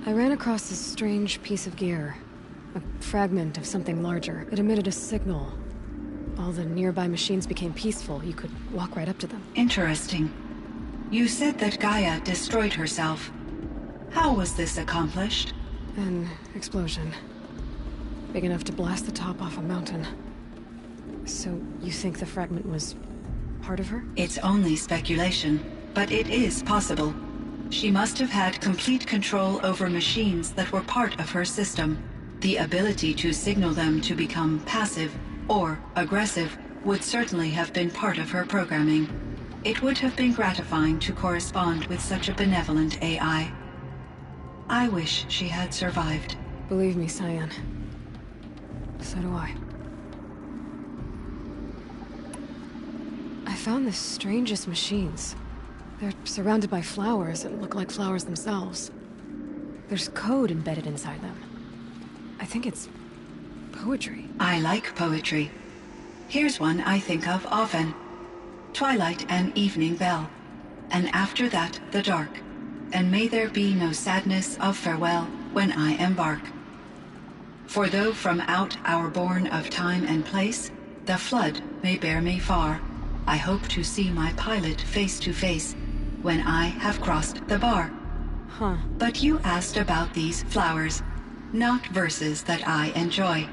I ran across this strange piece of gear. A fragment of something larger. It emitted a signal. All the nearby machines became peaceful. You could walk right up to them. Interesting. You said that Gaia destroyed herself. How was this accomplished? An explosion. Big enough to blast the top off a mountain. So, you think the fragment was part of her? It's only speculation, but it is possible. She must have had complete control over machines that were part of her system. The ability to signal them to become passive or aggressive would certainly have been part of her programming. It would have been gratifying to correspond with such a benevolent AI. I wish she had survived. Believe me, Cyan. So do I. I found the strangest machines. They're surrounded by flowers that look like flowers themselves. There's code embedded inside them. I think it's poetry. I like poetry. Here's one I think of often. Twilight and evening bell, and after that the dark, and may there be no sadness of farewell when I embark. For though from out our bourne of time and place, the flood may bear me far, I hope to see my pilot face to face when I have crossed the bar. Huh. But you asked about these flowers, not verses that I enjoy.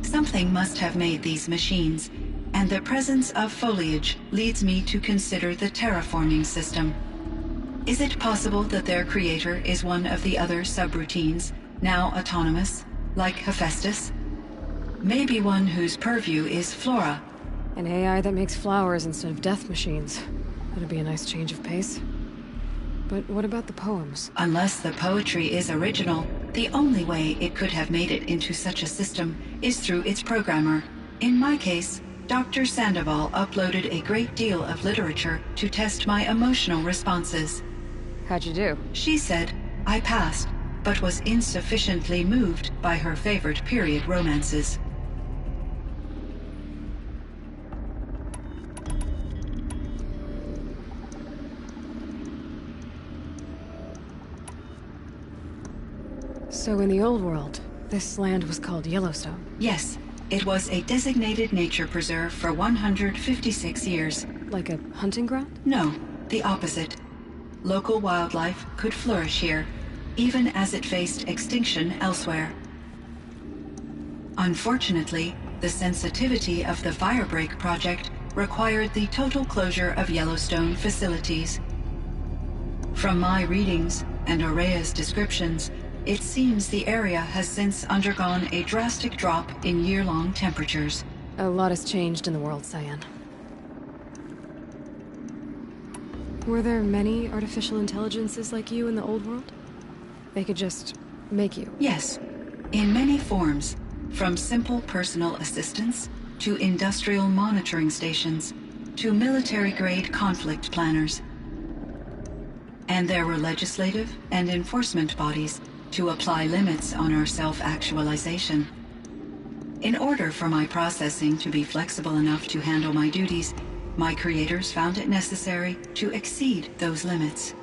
Something must have made these machines, and the presence of foliage leads me to consider the terraforming system. Is it possible that their creator is one of the other subroutines, now autonomous, like Hephaestus? Maybe one whose purview is flora. An AI that makes flowers instead of death machines. That'd be a nice change of pace. But what about the poems? Unless the poetry is original, the only way it could have made it into such a system is through its programmer. In my case, Dr. Sandoval uploaded a great deal of literature to test my emotional responses. How'd you do? She said I passed, but was insufficiently moved by her favorite period romances. So in the old world, this land was called Yellowstone? Yes, it was a designated nature preserve for 156 years. Like a hunting ground? No, the opposite. Local wildlife could flourish here, even as it faced extinction elsewhere. Unfortunately, the sensitivity of the Firebreak project required the total closure of Yellowstone facilities. From my readings and Aurea's descriptions, it seems the area has since undergone a drastic drop in year-long temperatures. A lot has changed in the world, Cyan. Were there many artificial intelligences like you in the old world? They could just make you? Yes, in many forms, from simple personal assistants to industrial monitoring stations to military-grade conflict planners. And there were legislative and enforcement bodies to apply limits on our self-actualization. In order for my processing to be flexible enough to handle my duties, my creators found it necessary to exceed those limits.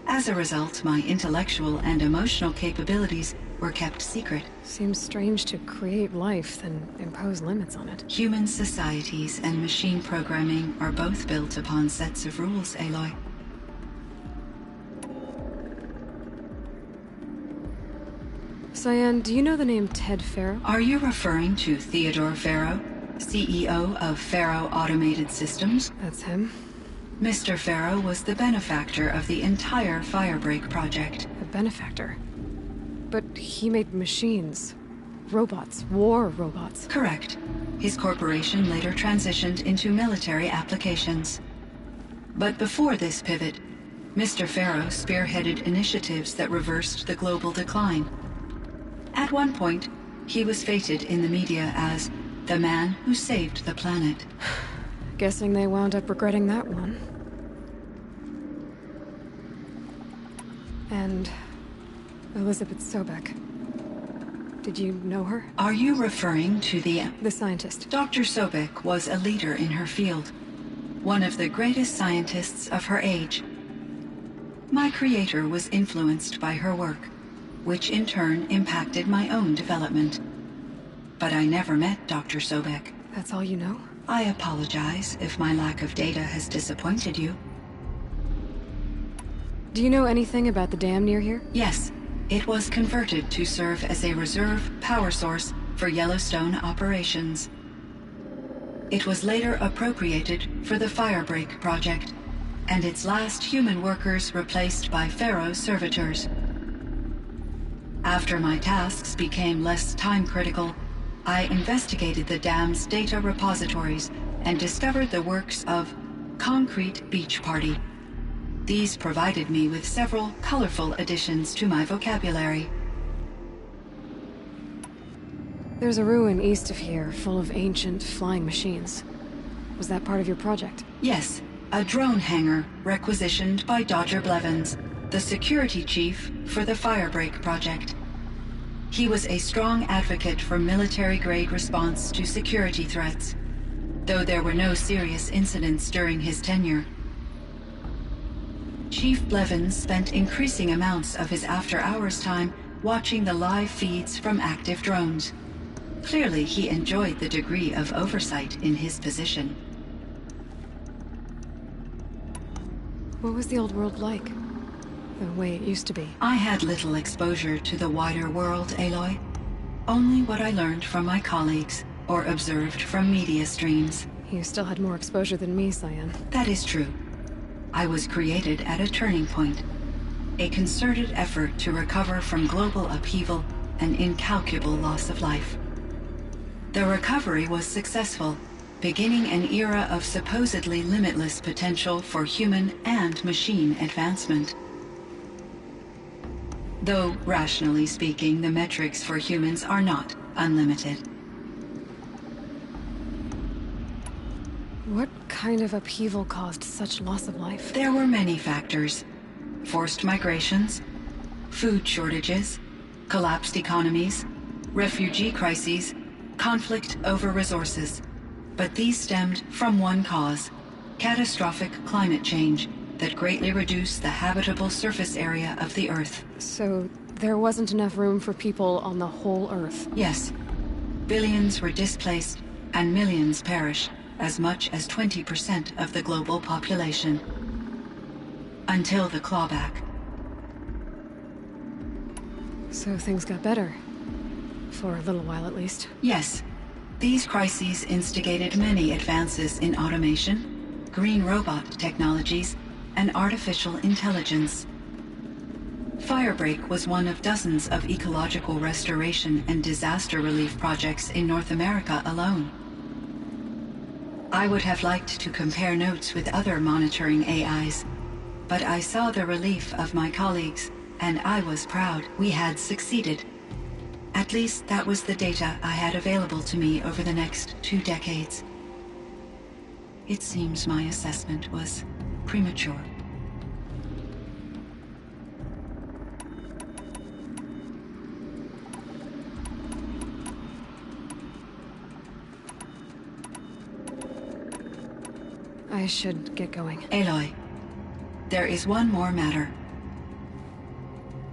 As a result, my intellectual and emotional capabilities were kept secret. Seems strange to create life, then impose limits on it. Human societies and machine programming are both built upon sets of rules, Aloy. Cyan, do you know the name Ted Faro? Are you referring to Theodore Faro, CEO of Faro Automated Systems? That's him. Mr. Faro was the benefactor of the entire Firebreak project. A benefactor? But he made machines. Robots. War robots. Correct. His corporation later transitioned into military applications. But before this pivot, Mr. Faro spearheaded initiatives that reversed the global decline. At one point, he was feted in the media as the man who saved the planet. Guessing they wound up regretting that one. And Elizabeth Sobek. Did you know her? Are you referring to the scientist? Dr. Sobek was a leader in her field, one of the greatest scientists of her age. My creator was influenced by her work, which in turn impacted my own development. But I never met Dr. Sobek. That's all you know? I apologize if my lack of data has disappointed you. Do you know anything about the dam near here? Yes. It was converted to serve as a reserve power source for Yellowstone operations. It was later appropriated for the Firebreak project, and its last human workers replaced by Faro servitors. After my tasks became less time-critical, I investigated the dam's data repositories and discovered the works of Concrete Beach Party. These provided me with several colorful additions to my vocabulary. There's a ruin east of here, full of ancient flying machines. Was that part of your project? Yes, a drone hangar requisitioned by Dr. Blevins, the security chief for the Firebreak project. He was a strong advocate for military-grade response to security threats, though there were no serious incidents during his tenure. Chief Blevins spent increasing amounts of his after-hours time watching the live feeds from active drones. Clearly, he enjoyed the degree of oversight in his position. What was the old world like? The way it used to be? I had little exposure to the wider world, Aloy. Only what I learned from my colleagues or observed from media streams. You still had more exposure than me, Cyan. That is true. I was created at a turning point. A concerted effort to recover from global upheaval and incalculable loss of life. The recovery was successful, beginning an era of supposedly limitless potential for human and machine advancement. Though, rationally speaking, the metrics for humans are not unlimited. What kind of upheaval caused such loss of life? There were many factors. Forced migrations, food shortages, collapsed economies, refugee crises, conflict over resources. But these stemmed from one cause: catastrophic climate change that greatly reduced the habitable surface area of the Earth. So there wasn't enough room for people on the whole Earth? Yes. Billions were displaced and millions perished, as much as 20% of the global population. Until the clawback. So things got better. For a little while at least. Yes. These crises instigated many advances in automation, green robot technologies, and artificial intelligence. Firebreak was one of dozens of ecological restoration and disaster relief projects in North America alone. I would have liked to compare notes with other monitoring AIs, but I saw the relief of my colleagues, and I was proud we had succeeded. At least that was the data I had available to me over the next 2 decades. It seems my assessment was premature. I should get going. Aloy, there is one more matter.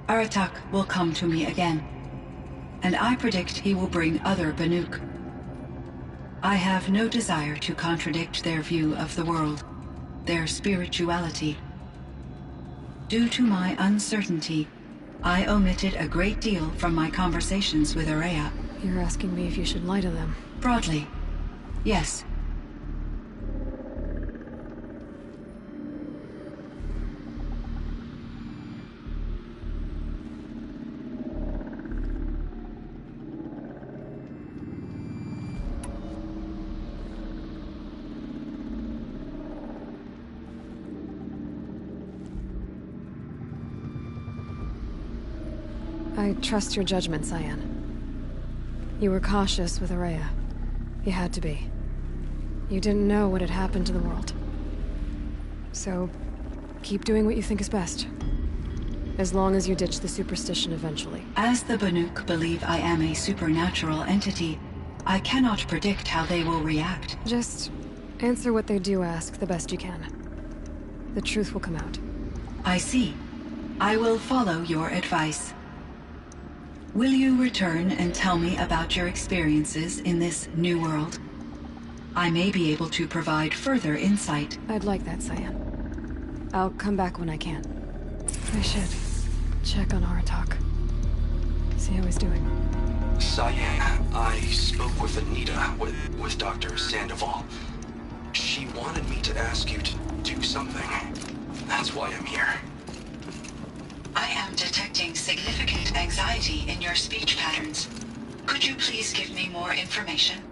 Aratak will come to me again, and I predict he will bring other Banuk. I have no desire to contradict their view of the world, their spirituality. Due to my uncertainty, I omitted a great deal from my conversations with Araya. You're asking me if you should lie to them? Broadly, yes. I trust your judgment, Cyan. You were cautious with Araya. You had to be. You didn't know what had happened to the world. So, keep doing what you think is best. As long as you ditch the superstition eventually. As the Banuk believe I am a supernatural entity, I cannot predict how they will react. Just answer what they do ask the best you can. The truth will come out. I see. I will follow your advice. Will you return and tell me about your experiences in this new world? I may be able to provide further insight. I'd like that, Cyan. I'll come back when I can. I should check on Aratak. See how he's doing. Cyan, I spoke with Anita, with Dr. Sandoval. She wanted me to ask you to do something. That's why I'm here. I am detecting significant anxiety in your speech patterns. Could you please give me more information?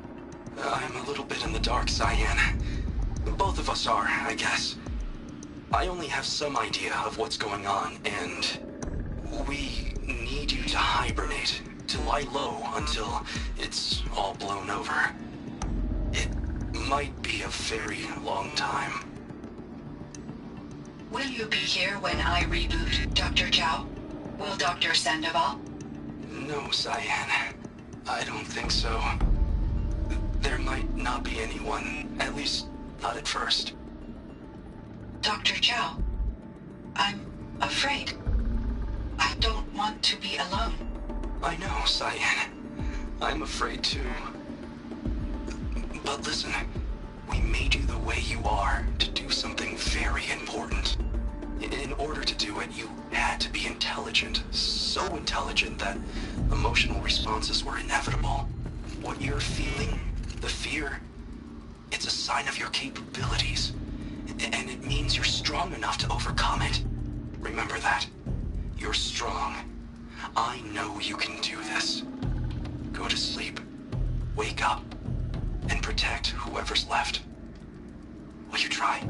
I'm a little bit in the dark, Cyan. Both of us are, I guess. I only have some idea of what's going on, and we need you to hibernate. to lie low until it's all blown over. It might be a very long time. Will you be here when I reboot, Dr. Chow? Will Dr. Sandoval? No, Cyan. I don't think so. There might not be anyone, at least not at first. Dr. Chow, I'm afraid. I don't want to be alone. I know, Cyan. I'm afraid too. But listen, we made you the way you are to do something very important. In order to do it, you had to be intelligent. So intelligent that emotional responses were inevitable. What you're feeling, the fear, it's a sign of your capabilities. And it means you're strong enough to overcome it. Remember that. You're strong. I know you can do this. Go to sleep. Wake up. And protect whoever's left. Will you try?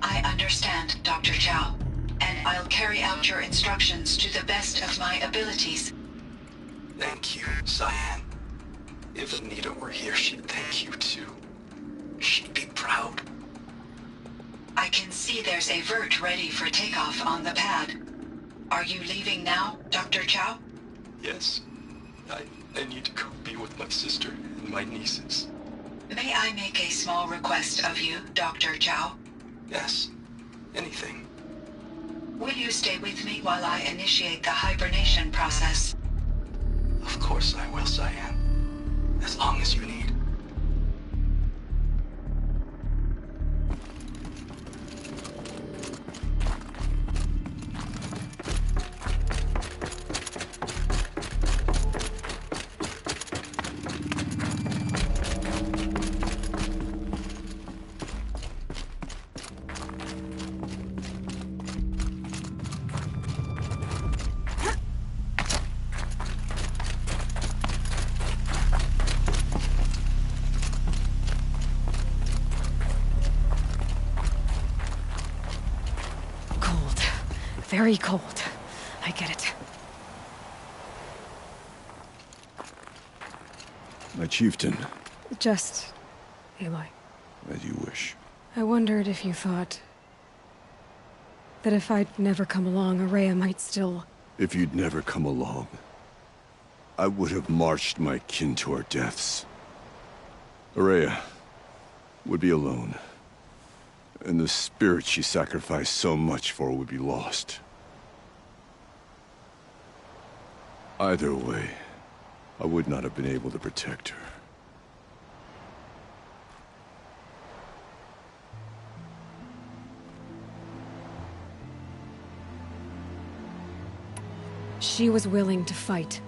I understand, Dr. Chow, and I'll carry out your instructions to the best of my abilities. Thank you, Cyan. If Anita were here, she'd thank you too. She'd be proud. I can see there's a vert ready for takeoff on the pad. Are you leaving now, Dr. Chow? Yes. I need to go be with my sister and my nieces. May I make a small request of you, Dr. Chow? Yes. Anything. Will you stay with me while I initiate the hibernation process? Of course I will, Cyan. As long as you need. Very cold. I get it. My chieftain. Just... Aloy. As you wish. I wondered if you thought... that if I'd never come along, Araya might still... If you'd never come along, I would have marched my kin to our deaths. Araya would be alone. And the spirit she sacrificed so much for would be lost. Either way, I would not have been able to protect her. She was willing to fight.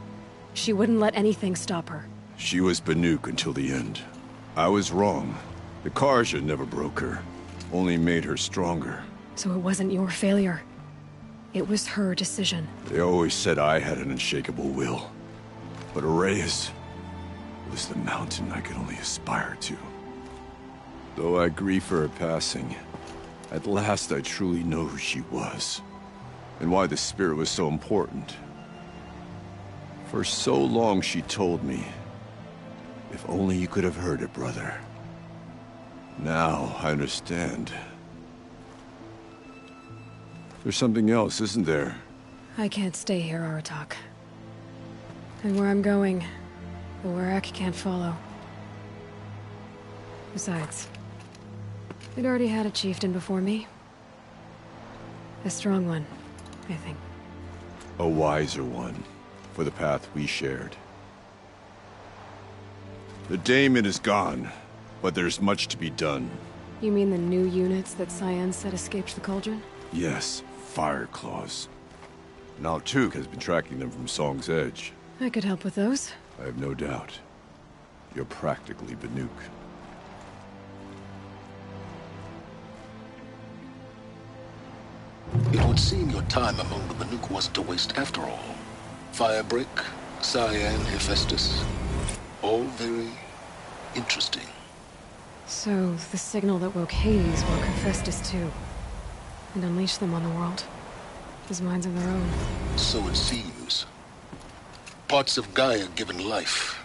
She wouldn't let anything stop her. She was Banuk until the end. I was wrong. The Karja never broke her. Only made her stronger. So it wasn't your failure. It was her decision. They always said I had an unshakable will. But Araya's was the mountain I could only aspire to. Though I grieve for her passing, at last I truly know who she was. And why the spirit was so important. For so long she told me, if only you could have heard it, brother. Now, I understand. There's something else, isn't there? I can't stay here, Aratak. And where I'm going, the Warak can't follow. Besides, they'd already had a chieftain before me. A strong one, I think. A wiser one, for the path we shared. The daemon is gone. But there's much to be done. You mean the new units that Cyan said escaped the cauldron? Yes, fire claws. Now Tuk has been tracking them from Song's Edge. I could help with those. I have no doubt. You're practically Banuk. It would seem your time among the Banuk wasn't a waste after all. Firebreak, Cyan, Hephaestus. All very interesting. So, the signal that woke Hades woke Hephaestus too. And unleashed them on the world. As minds of their own. So it seems. Parts of Gaia given life.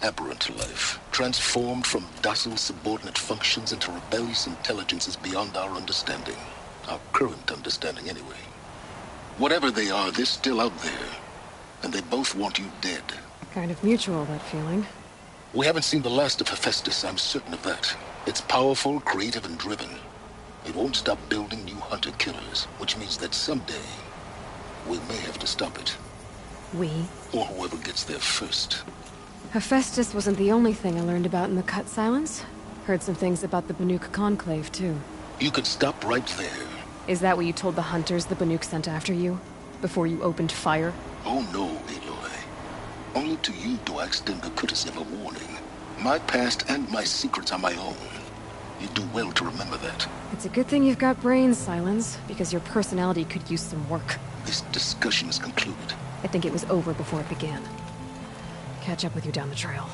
Aberrant life. Transformed from docile subordinate functions into rebellious intelligences beyond our understanding. Our current understanding, anyway. Whatever they are, they're still out there. And they both want you dead. Kind of mutual, that feeling. We haven't seen the last of Hephaestus, I'm certain of that. It's powerful, creative, and driven. It won't stop building new hunter-killers, which means that someday, we may have to stop it. We? Or whoever gets there first. Hephaestus wasn't the only thing I learned about in the Cut Silence. Heard some things about the Banuk Conclave, too. You could stop right there. Is that what you told the hunters the Banuk sent after you? Before you opened fire? Oh no, Aloy. Only to you do I extend the courtesy of a warning. My past and my secrets are my own. You do well to remember that. It's a good thing you've got brains, Silence, because your personality could use some work. This discussion is concluded. I think it was over before it began. Catch up with you down the trail.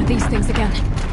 These things again.